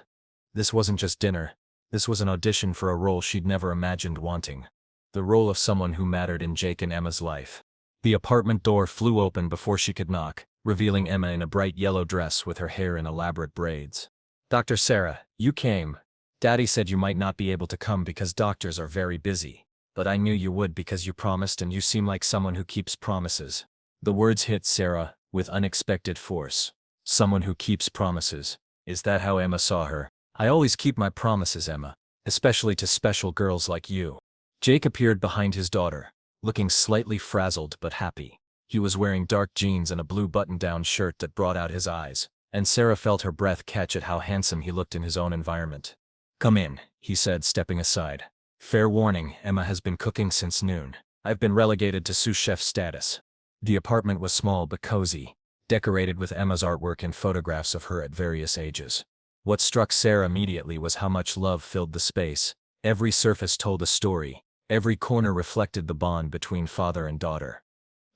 This wasn't just dinner. This was an audition for a role she'd never imagined wanting. The role of someone who mattered in Jake and Emma's life. The apartment door flew open before she could knock, revealing Emma in a bright yellow dress with her hair in elaborate braids. "Dr. Sarah, you came. Daddy said you might not be able to come because doctors are very busy. But I knew you would because you promised and you seem like someone who keeps promises." The words hit Sarah with unexpected force. Someone who keeps promises. Is that how Emma saw her? "I always keep my promises, Emma. Especially to special girls like you." Jake appeared behind his daughter, looking slightly frazzled but happy. He was wearing dark jeans and a blue button-down shirt that brought out his eyes, and Sarah felt her breath catch at how handsome he looked in his own environment. "Come in," he said, stepping aside. "Fair warning, Emma has been cooking since noon. I've been relegated to sous chef status." The apartment was small but cozy, decorated with Emma's artwork and photographs of her at various ages. What struck Sarah immediately was how much love filled the space. Every surface told a story. Every corner reflected the bond between father and daughter.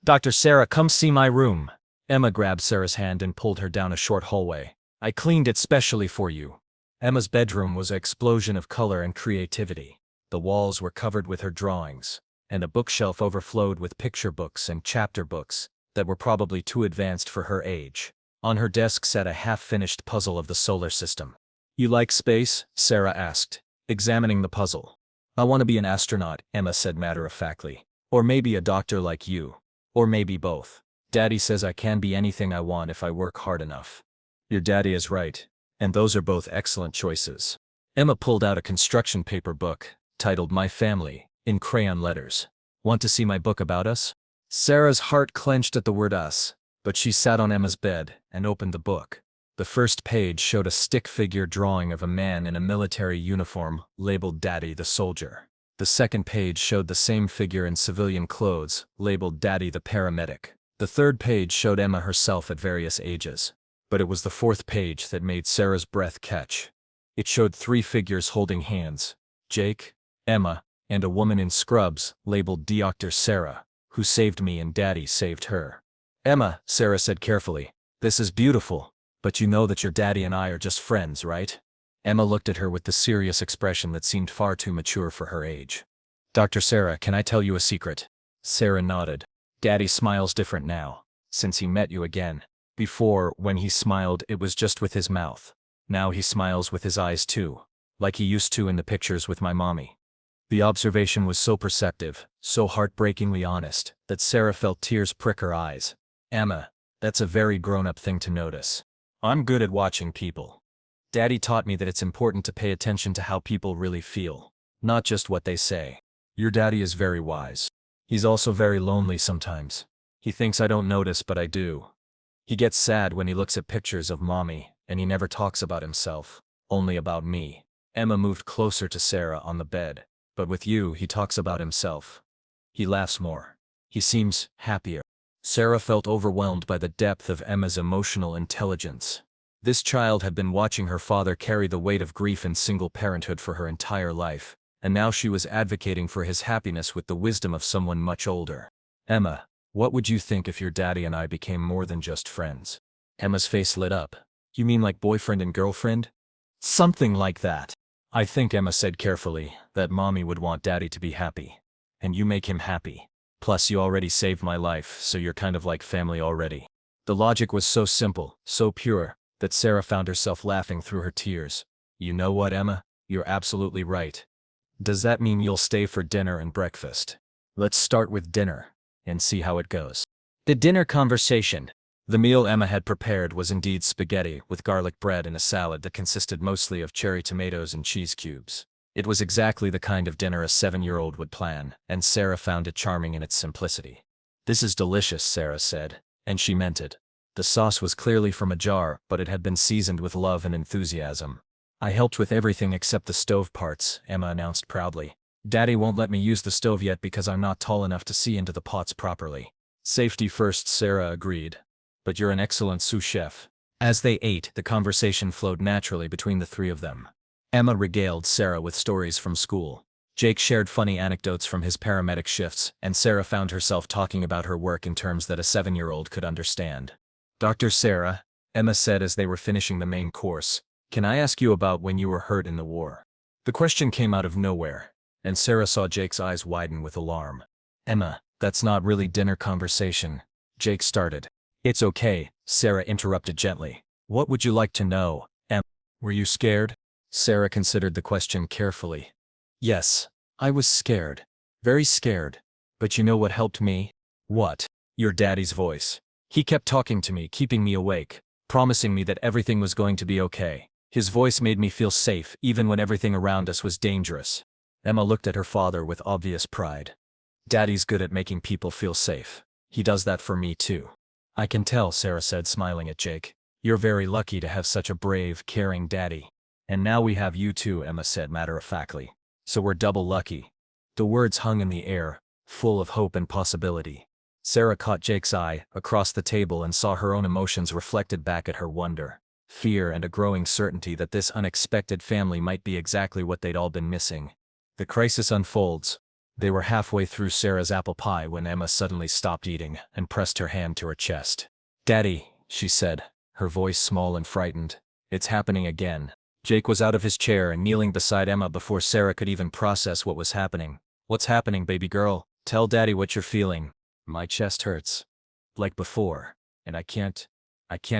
"Dr. Sarah, come see my room." Emma grabbed Sarah's hand and pulled her down a short hallway. "I cleaned it specially for you." Emma's bedroom was an explosion of color and creativity. The walls were covered with her drawings, and a bookshelf overflowed with picture books and chapter books that were probably too advanced for her age. On her desk sat a half-finished puzzle of the solar system. "You like space?" Sarah asked, examining the puzzle. "I want to be an astronaut," Emma said matter-of-factly. "Or maybe a doctor like you. Or maybe both. Daddy says I can be anything I want if I work hard enough." "Your daddy is right. And those are both excellent choices." Emma pulled out a construction paper book, titled My Family, in crayon letters. "Want to see my book about us?" Sarah's heart clenched at the word us, but she sat on Emma's bed and opened the book. The first page showed a stick figure drawing of a man in a military uniform, labeled Daddy the Soldier. The second page showed the same figure in civilian clothes, labeled Daddy the Paramedic. The third page showed Emma herself at various ages. But it was the fourth page that made Sarah's breath catch. It showed 3 figures holding hands: Jake, Emma, and a woman in scrubs, labeled Dr. Sarah, who saved me and Daddy saved her. "Emma," Sarah said carefully, "this is beautiful, but you know that your daddy and I are just friends, right?" Emma looked at her with the serious expression that seemed far too mature for her age. "Dr. Sarah, can I tell you a secret?" Sarah nodded. "Daddy smiles different now, since he met you again. Before, when he smiled, it was just with his mouth. Now he smiles with his eyes too, like he used to in the pictures with my mommy." The observation was so perceptive, so heartbreakingly honest, that Sarah felt tears prick her eyes. "Emma, that's a very grown-up thing to notice. I'm good at watching people. Daddy taught me that it's important to pay attention to how people really feel, not just what they say." "Your daddy is very wise. He's also very lonely sometimes. He thinks I don't notice, but I do. He gets sad when he looks at pictures of mommy, and he never talks about himself, only about me." Emma moved closer to Sarah on the bed. "But with you, he talks about himself. He laughs more. He seems happier." Sarah felt overwhelmed by the depth of Emma's emotional intelligence. This child had been watching her father carry the weight of grief and single parenthood for her entire life, and now she was advocating for his happiness with the wisdom of someone much older. "Emma, what would you think if your daddy and I became more than just friends?" Emma's face lit up. "You mean like boyfriend and girlfriend?" "Something like that." "I think," Emma said carefully, "that mommy would want daddy to be happy. And you make him happy. Plus you already saved my life, so you're kind of like family already." The logic was so simple, so pure, that Sarah found herself laughing through her tears. "You know what, Emma? You're absolutely right. Does that mean you'll stay for dinner and breakfast?" "Let's start with dinner and see how it goes." The dinner conversation. The meal Emma had prepared was indeed spaghetti with garlic bread and a salad that consisted mostly of cherry tomatoes and cheese cubes. It was exactly the kind of dinner a 7-year-old would plan, and Sarah found it charming in its simplicity. "This is delicious," Sarah said, and she meant it. The sauce was clearly from a jar, but it had been seasoned with love and enthusiasm. "I helped with everything except the stove parts," Emma announced proudly. "Daddy won't let me use the stove yet because I'm not tall enough to see into the pots properly." "Safety first," Sarah agreed. "But you're an excellent sous chef." As they ate, the conversation flowed naturally between the 3 of them. Emma regaled Sarah with stories from school. Jake shared funny anecdotes from his paramedic shifts, and Sarah found herself talking about her work in terms that a 7-year-old could understand. "Dr. Sarah," Emma said as they were finishing the main course, "can I ask you about when you were hurt in the war?" The question came out of nowhere, and Sarah saw Jake's eyes widen with alarm. "Emma, that's not really dinner conversation," Jake started. "It's okay," Sarah interrupted gently. "What would you like to know, Emma? Were you scared?" Sarah considered the question carefully. "Yes, I was scared. Very scared. But you know what helped me?" "What?" "Your daddy's voice. He kept talking to me, keeping me awake, promising me that everything was going to be okay. His voice made me feel safe, even when everything around us was dangerous." Emma looked at her father with obvious pride. Daddy's good at making people feel safe. He does that for me too. I can tell, Sarah said, smiling at Jake. You're very lucky to have such a brave, caring daddy. And now we have you too, Emma said matter-of-factly. So we're double lucky. The words hung in the air, full of hope and possibility. Sarah caught Jake's eye across the table and saw her own emotions reflected back at her: wonder, fear, and a growing certainty that this unexpected family might be exactly what they'd all been missing. The crisis unfolds. They were halfway through Sarah's apple pie when Emma suddenly stopped eating and pressed her hand to her chest. "Daddy," she said, her voice small and frightened. "It's happening again." Jake was out of his chair and kneeling beside Emma before Sarah could even process what was happening. "What's happening, baby girl? Tell Daddy what you're feeling." "My chest hurts. Like before. And I can't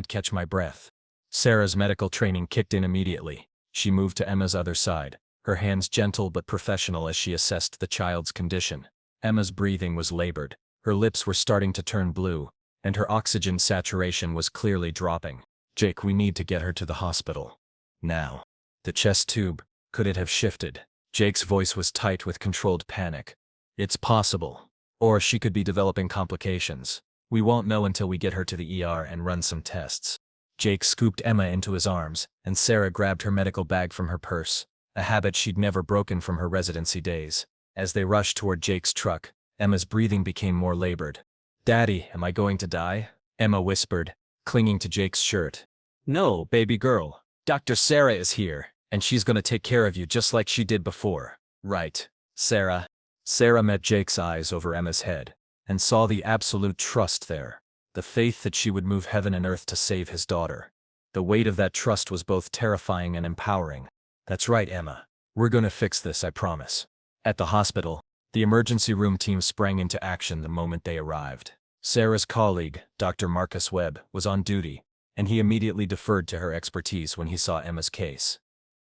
catch my breath." Sarah's medical training kicked in immediately. She moved to Emma's other side, her hands gentle but professional as she assessed the child's condition. Emma's breathing was labored, her lips were starting to turn blue, and her oxygen saturation was clearly dropping. "Jake, we need to get her to the hospital. Now." The chest tube, could it have shifted? Jake's voice was tight with controlled panic. "It's possible. Or she could be developing complications. We won't know until we get her to the ER and run some tests." Jake scooped Emma into his arms, and Sarah grabbed her medical bag from her purse, a habit she'd never broken from her residency days. As they rushed toward Jake's truck, Emma's breathing became more labored. "Daddy, am I going to die?" Emma whispered, clinging to Jake's shirt. "No, baby girl. Dr. Sarah is here, and she's gonna take care of you just like she did before. Right, Sarah?" Sarah met Jake's eyes over Emma's head, and saw the absolute trust there. The faith that she would move heaven and earth to save his daughter. The weight of that trust was both terrifying and empowering. "That's right, Emma. We're gonna fix this, I promise." At the hospital, the emergency room team sprang into action the moment they arrived. Sarah's colleague, Dr. Marcus Webb, was on duty, and he immediately deferred to her expertise when he saw Emma's case.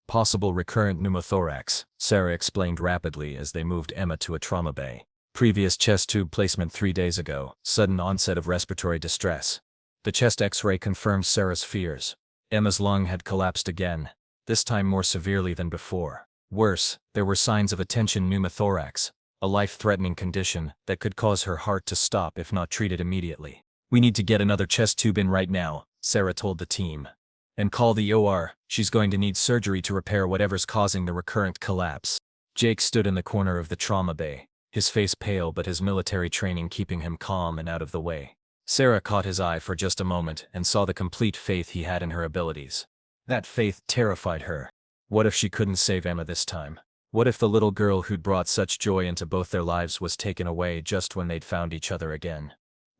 "Possible recurrent pneumothorax," Sarah explained rapidly as they moved Emma to a trauma bay. "Previous chest tube placement 3 days ago, sudden onset of respiratory distress." The chest X-ray confirmed Sarah's fears. Emma's lung had collapsed again, this time more severely than before. Worse, there were signs of attention pneumothorax, a life-threatening condition that could cause her heart to stop if not treated immediately. "We need to get another chest tube in right now," Sarah told the team. "And call the OR, she's going to need surgery to repair whatever's causing the recurrent collapse." Jake stood in the corner of the trauma bay, his face pale but his military training keeping him calm and out of the way. Sarah caught his eye for just a moment and saw the complete faith he had in her abilities. That faith terrified her. What if she couldn't save Emma this time? What if the little girl who'd brought such joy into both their lives was taken away just when they'd found each other again?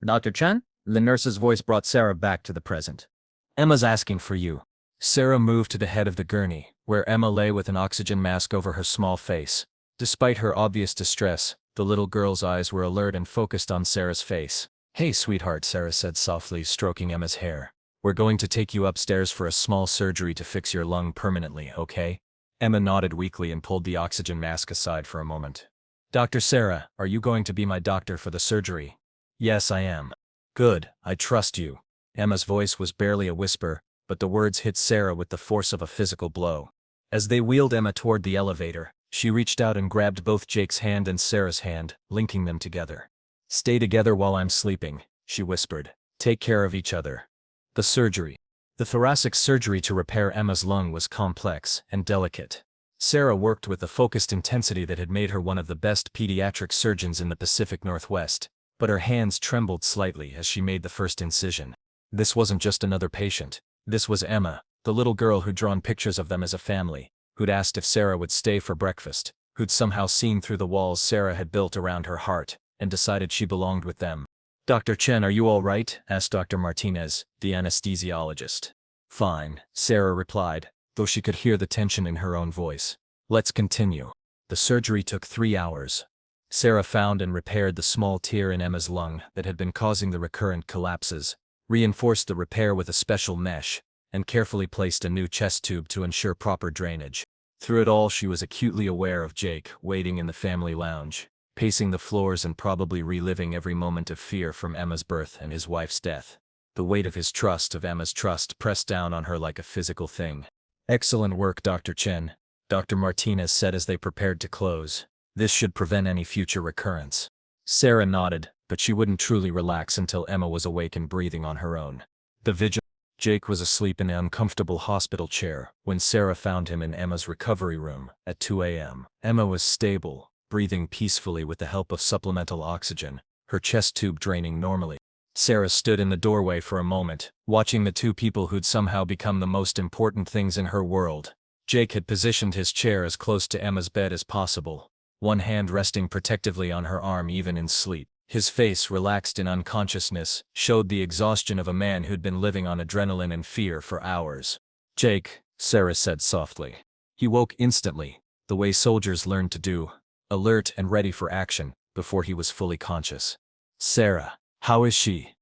"Dr. Chen?" The nurse's voice brought Sarah back to the present. "Emma's asking for you." Sarah moved to the head of the gurney, where Emma lay with an oxygen mask over her small face. Despite her obvious distress, the little girl's eyes were alert and focused on Sarah's face. "Hey, sweetheart," Sarah said softly, stroking Emma's hair. "We're going to take you upstairs for a small surgery to fix your lung permanently, okay?" Emma nodded weakly and pulled the oxygen mask aside for a moment. "Dr. Sarah, are you going to be my doctor for the surgery?" "Yes, I am." "Good, I trust you." Emma's voice was barely a whisper, but the words hit Sarah with the force of a physical blow. As they wheeled Emma toward the elevator, she reached out and grabbed both Jake's hand and Sarah's hand, linking them together. "Stay together while I'm sleeping," she whispered. "Take care of each other." The surgery. The thoracic surgery to repair Emma's lung was complex and delicate. Sarah worked with a focused intensity that had made her one of the best pediatric surgeons in the Pacific Northwest, but her hands trembled slightly as she made the first incision. This wasn't just another patient. This was Emma, the little girl who'd drawn pictures of them as a family, who'd asked if Sarah would stay for breakfast, who'd somehow seen through the walls Sarah had built around her heart, and decided she belonged with them. "Dr. Chen, are you all right?" asked Dr. Martinez, the anesthesiologist. "Fine," Sarah replied, though she could hear the tension in her own voice. "Let's continue." The surgery took 3 hours. Sarah found and repaired the small tear in Emma's lung that had been causing the recurrent collapses, reinforced the repair with a special mesh, and carefully placed a new chest tube to ensure proper drainage. Through it all, she was acutely aware of Jake waiting in the family lounge, pacing the floors and probably reliving every moment of fear from Emma's birth and his wife's death. The weight of his trust, of Emma's trust, pressed down on her like a physical thing. "Excellent work, Dr. Chen," Dr. Martinez said as they prepared to close. "This should prevent any future recurrence." Sarah nodded, but she wouldn't truly relax until Emma was awake and breathing on her own. The vigil. Jake was asleep in an uncomfortable hospital chair when Sarah found him in Emma's recovery room at 2 a.m. Emma was stable, breathing peacefully with the help of supplemental oxygen, her chest tube draining normally. Sarah stood in the doorway for a moment, watching the two people who'd somehow become the most important things in her world. Jake had positioned his chair as close to Emma's bed as possible, one hand resting protectively on her arm even in sleep. His face, relaxed in unconsciousness, showed the exhaustion of a man who'd been living on adrenaline and fear for hours. "Jake," Sarah said softly. He woke instantly, the way soldiers learned to do, alert and ready for action, before he was fully conscious. "Sarah, how is she?"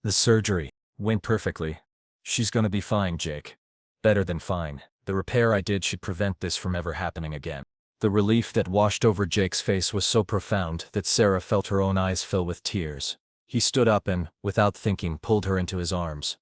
"The surgery went perfectly. She's gonna be fine, Jake. Better than fine. The repair I did should prevent this from ever happening again." The relief that washed over Jake's face was so profound that Sarah felt her own eyes fill with tears. He stood up and, without thinking, pulled her into his arms.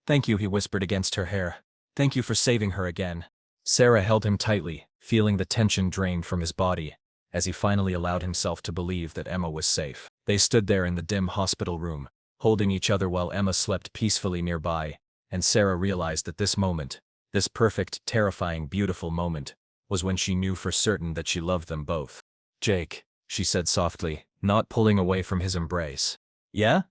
"Thank you," he whispered against her hair. "Thank you for saving her again." Sarah held him tightly, feeling the tension drained from his body, as he finally allowed himself to believe that Emma was safe. They stood there in the dim hospital room, holding each other while Emma slept peacefully nearby, and Sarah realized that this moment, this perfect, terrifying, beautiful moment, was when she knew for certain that she loved them both. "Jake," she said softly, not pulling away from his embrace. "Yeah?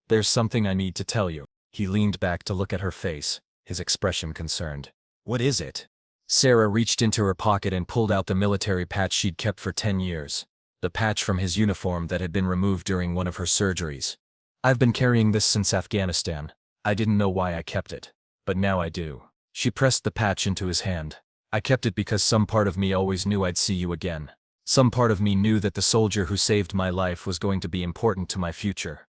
There's something I need to tell you." He leaned back to look at her face, his expression concerned. "What is it?" Sarah reached into her pocket and pulled out the military patch she'd kept for 10 years, the patch from his uniform that had been removed during one of her surgeries. "I've been carrying this since Afghanistan. I didn't know why I kept it, but now I do." She pressed the patch into his hand. "I kept it because some part of me always knew I'd see you again. Some part of me knew that the soldier who saved my life was going to be important to my future."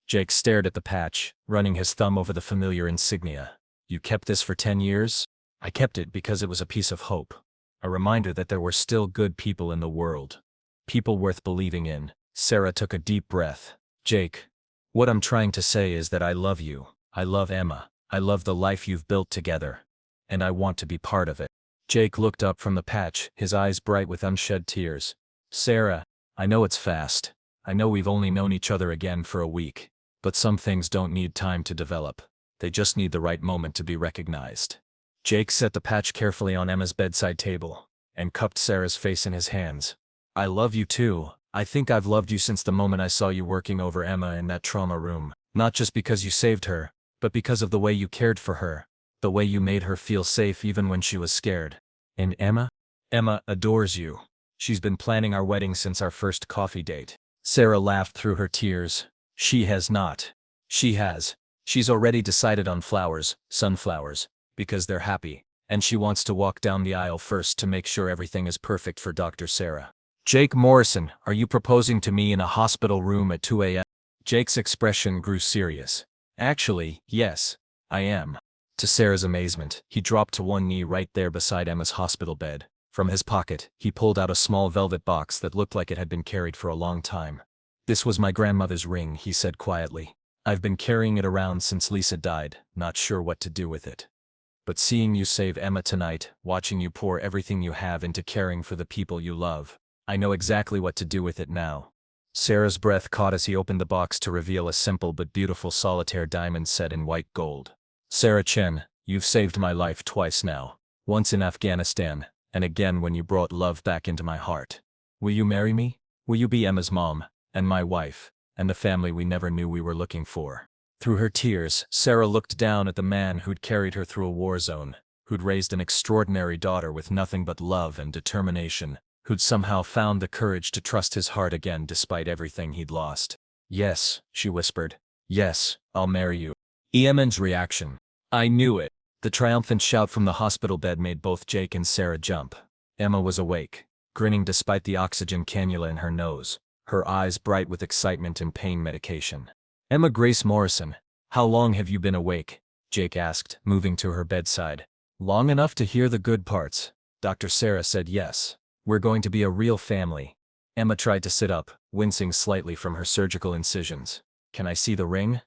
Jake stared at the patch, running his thumb over the familiar insignia. "You kept this for 10 years? I kept it because it was a piece of hope. A reminder that there were still good people in the world. People worth believing in." Sarah took a deep breath. "Jake, what I'm trying to say is that I love you. I love Emma. I love the life you've built together. And I want to be part of it." Jake looked up from the patch, his eyes bright with unshed tears. "Sarah, I know it's fast. I know we've only known each other again for a week. But some things don't need time to develop. They just need the right moment to be recognized." Jake set the patch carefully on Emma's bedside table, and cupped Sarah's face in his hands. "I love you too. I think I've loved you since the moment I saw you working over Emma in that trauma room. Not just because you saved her, but because of the way you cared for her. The way you made her feel safe even when she was scared. And Emma? Emma adores you. She's been planning our wedding since our first coffee date." Sarah laughed through her tears. "She has not. She has. She's already decided on flowers, sunflowers, because they're happy, and she wants to walk down the aisle first to make sure everything is perfect for Dr. Sarah." "Jake Morrison, are you proposing to me in a hospital room at 2 a.m.? Jake's expression grew serious. "Actually, yes, I am." To Sarah's amazement, he dropped to one knee right there beside Emma's hospital bed. From his pocket, he pulled out a small velvet box that looked like it had been carried for a long time. "This was my grandmother's ring," he said quietly. "I've been carrying it around since Lisa died, not sure what to do with it. But seeing you save Emma tonight, watching you pour everything you have into caring for the people you love, I know exactly what to do with it now." Sarah's breath caught as he opened the box to reveal a simple but beautiful solitaire diamond set in white gold. "Sarah Chen, you've saved my life twice now. Once in Afghanistan, and again when you brought love back into my heart. Will you marry me? Will you be Emma's mom, and my wife, and the family we never knew we were looking for?" Through her tears, Sarah looked down at the man who'd carried her through a war zone, who'd raised an extraordinary daughter with nothing but love and determination, who'd somehow found the courage to trust his heart again despite everything he'd lost. "Yes," she whispered. "Yes, I'll marry you." Eamon's reaction. "I knew it." The triumphant shout from the hospital bed made both Jake and Sarah jump. Emma was awake, grinning despite the oxygen cannula in her nose, her eyes bright with excitement and pain medication. "Emma Grace Morrison, how long have you been awake?" Jake asked, moving to her bedside. "Long enough to hear the good parts." Dr. Sarah said yes. "We're going to be a real family." Emma tried to sit up, wincing slightly from her surgical incisions. "Can I see the ring?"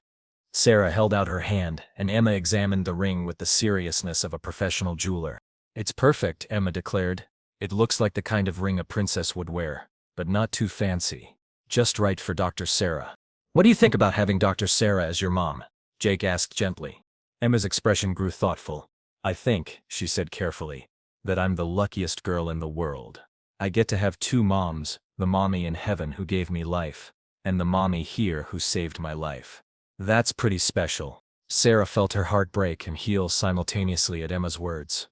Sarah held out her hand, and Emma examined the ring with the seriousness of a professional jeweler. "It's perfect," Emma declared. "It looks like the kind of ring a princess would wear, but not too fancy." Just right for Dr. Sarah. What do you think about having Dr. Sarah as your mom? Jake asked gently. Emma's expression grew thoughtful. I think, she said carefully, that I'm the luckiest girl in the world. I get to have two moms, the mommy in heaven who gave me life, and the mommy here who saved my life. That's pretty special. Sarah felt her heart break and heal simultaneously at Emma's words.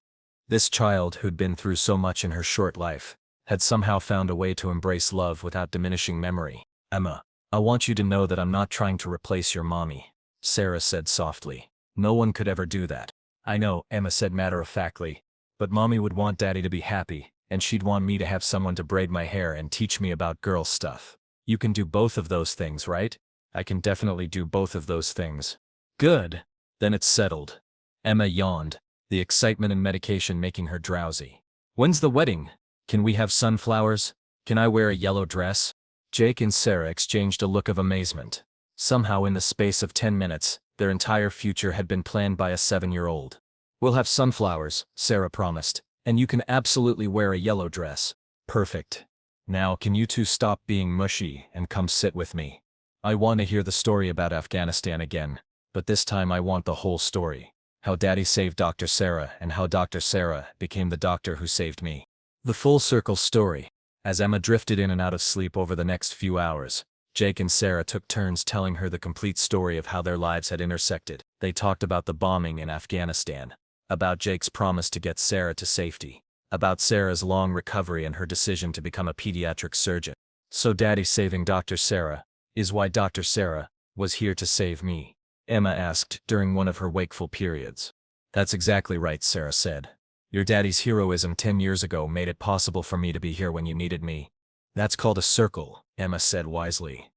This child who'd been through so much in her short life had somehow found a way to embrace love without diminishing memory. Emma, I want you to know that I'm not trying to replace your mommy, Sarah said softly. No one could ever do that. I know, Emma said matter-of-factly, but mommy would want daddy to be happy, and she'd want me to have someone to braid my hair and teach me about girl stuff. You can do both of those things, right? I can definitely do both of those things. Good. Then it's settled. Emma yawned, the excitement and medication making her drowsy. When's the wedding? Can we have sunflowers? Can I wear a yellow dress? Jake and Sarah exchanged a look of amazement. Somehow in the space of 10 minutes, their entire future had been planned by a 7-year-old. We'll have sunflowers, Sarah promised, and you can absolutely wear a yellow dress. Perfect. Now can you two stop being mushy and come sit with me? I want to hear the story about Afghanistan again, but this time I want the whole story. How Daddy saved Dr. Sarah and how Dr. Sarah became the doctor who saved me. The full circle story. As Emma drifted in and out of sleep over the next few hours, Jake and Sarah took turns telling her the complete story of how their lives had intersected. They talked about the bombing in Afghanistan, about Jake's promise to get Sarah to safety, about Sarah's long recovery and her decision to become a pediatric surgeon. So Daddy saving Dr. Sarah is why Dr. Sarah was here to save me, Emma asked during one of her wakeful periods. That's exactly right, Sarah said. Your daddy's heroism 10 years ago made it possible for me to be here when you needed me. That's called a circle, Emma said wisely.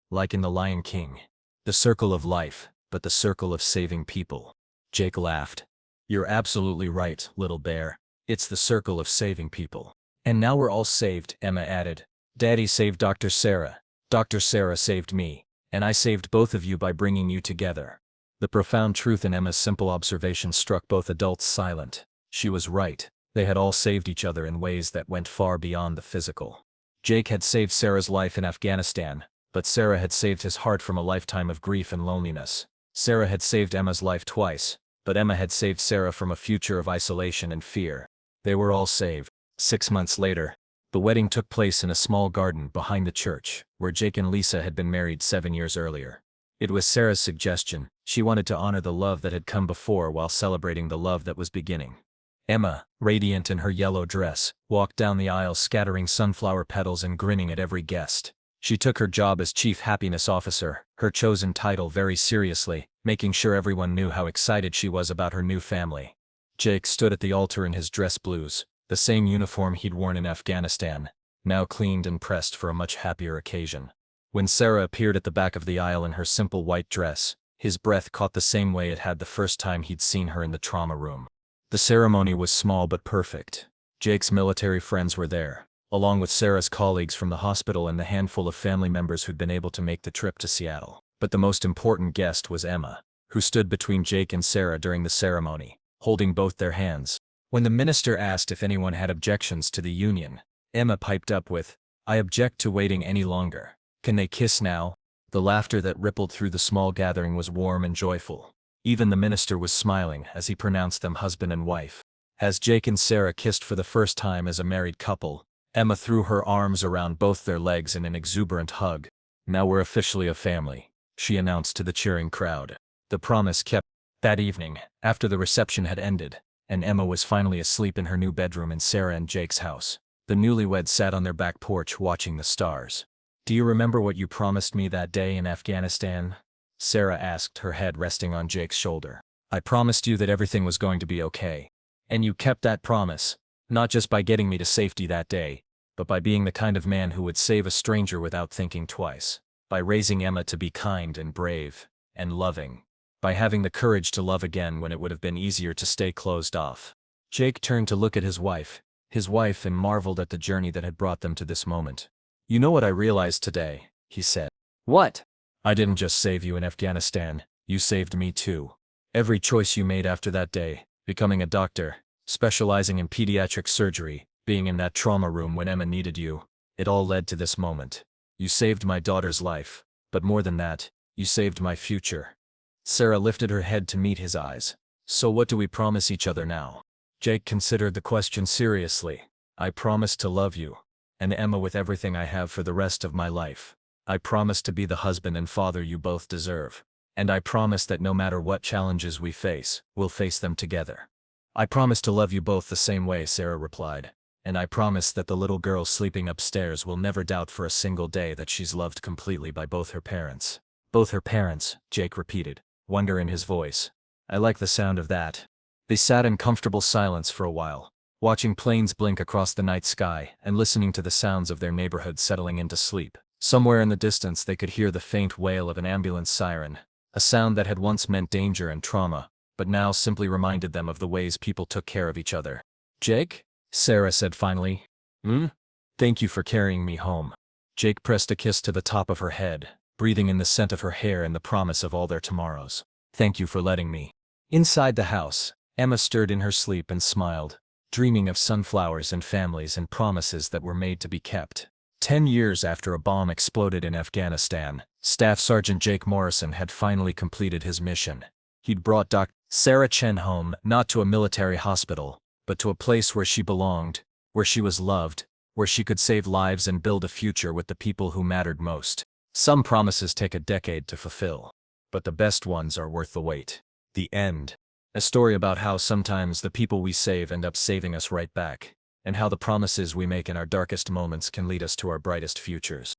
Like in The Lion King. The circle of life, but the circle of saving people. Jake laughed. You're absolutely right, little bear. It's the circle of saving people. And now we're all saved, Emma added. Daddy saved Dr. Sarah. Dr. Sarah saved me. And I saved both of you by bringing you together. The profound truth in Emma's simple observation struck both adults silent. She was right. They had all saved each other in ways that went far beyond the physical. Jake had saved Sarah's life in Afghanistan, but Sarah had saved his heart from a lifetime of grief and loneliness. Sarah had saved Emma's life twice, but Emma had saved Sarah from a future of isolation and fear. They were all saved. 6 months later, the wedding took place in a small garden behind the church, where Jake and Lisa had been married 7 years earlier. It was Sarah's suggestion. She wanted to honor the love that had come before while celebrating the love that was beginning. Emma, radiant in her yellow dress, walked down the aisle scattering sunflower petals and grinning at every guest. She took her job as Chief Happiness Officer, her chosen title, very seriously, making sure everyone knew how excited she was about her new family. Jake stood at the altar in his dress blues, the same uniform he'd worn in Afghanistan, now cleaned and pressed for a much happier occasion. When Sarah appeared at the back of the aisle in her simple white dress, his breath caught the same way it had the first time he'd seen her in the trauma room. The ceremony was small but perfect. Jake's military friends were there, along with Sarah's colleagues from the hospital and the handful of family members who'd been able to make the trip to Seattle. But the most important guest was Emma, who stood between Jake and Sarah during the ceremony, holding both their hands. When the minister asked if anyone had objections to the union, Emma piped up with, "I object to waiting any longer. Can they kiss now?" The laughter that rippled through the small gathering was warm and joyful. Even the minister was smiling as he pronounced them husband and wife. As Jake and Sarah kissed for the first time as a married couple, Emma threw her arms around both their legs in an exuberant hug. "Now we're officially a family," she announced to the cheering crowd. The promise kept. That evening, after the reception had ended, and Emma was finally asleep in her new bedroom in Sarah and Jake's house, the newlyweds sat on their back porch watching the stars. "Do you remember what you promised me that day in Afghanistan?" Sarah asked, her head resting on Jake's shoulder. "I promised you that everything was going to be okay. And you kept that promise, not just by getting me to safety that day, but by being the kind of man who would save a stranger without thinking twice, by raising Emma to be kind and brave and loving, by having the courage to love again when it would have been easier to stay closed off." Jake turned to look at his wife, and marveled at the journey that had brought them to this moment. "You know what I realized today," he said. What? "I didn't just save you in Afghanistan, you saved me too. Every choice you made after that day, becoming a doctor, specializing in pediatric surgery, being in that trauma room when Emma needed you, it all led to this moment. You saved my daughter's life, but more than that, you saved my future. Sarah lifted her head to meet his eyes. So what do we promise each other now? Jake considered the question seriously. I promise to love you, and Emma with everything I have for the rest of my life. I promise to be the husband and father you both deserve. And I promise that no matter what challenges we face, we'll face them together. I promise to love you both the same way, Sarah replied. And I promise that the little girl sleeping upstairs will never doubt for a single day that she's loved completely by both her parents. Both her parents, Jake repeated, wonder in his voice. I like the sound of that. They sat in comfortable silence for a while, watching planes blink across the night sky and listening to the sounds of their neighborhood settling into sleep. Somewhere in the distance they could hear the faint wail of an ambulance siren, a sound that had once meant danger and trauma, but now simply reminded them of the ways people took care of each other. Jake? Sarah said finally. Thank you for carrying me home. Jake pressed a kiss to the top of her head, breathing in the scent of her hair and the promise of all their tomorrows. Thank you for letting me. Inside the house, Emma stirred in her sleep and smiled, dreaming of sunflowers and families and promises that were made to be kept. 10 years after a bomb exploded in Afghanistan, Staff Sergeant Jake Morrison had finally completed his mission. He'd brought Dr. Sarah Chen home, not to a military hospital, but to a place where she belonged, where she was loved, where she could save lives and build a future with the people who mattered most. Some promises take a decade to fulfill, but the best ones are worth the wait. The end. A story about how sometimes the people we save end up saving us right back, and how the promises we make in our darkest moments can lead us to our brightest futures.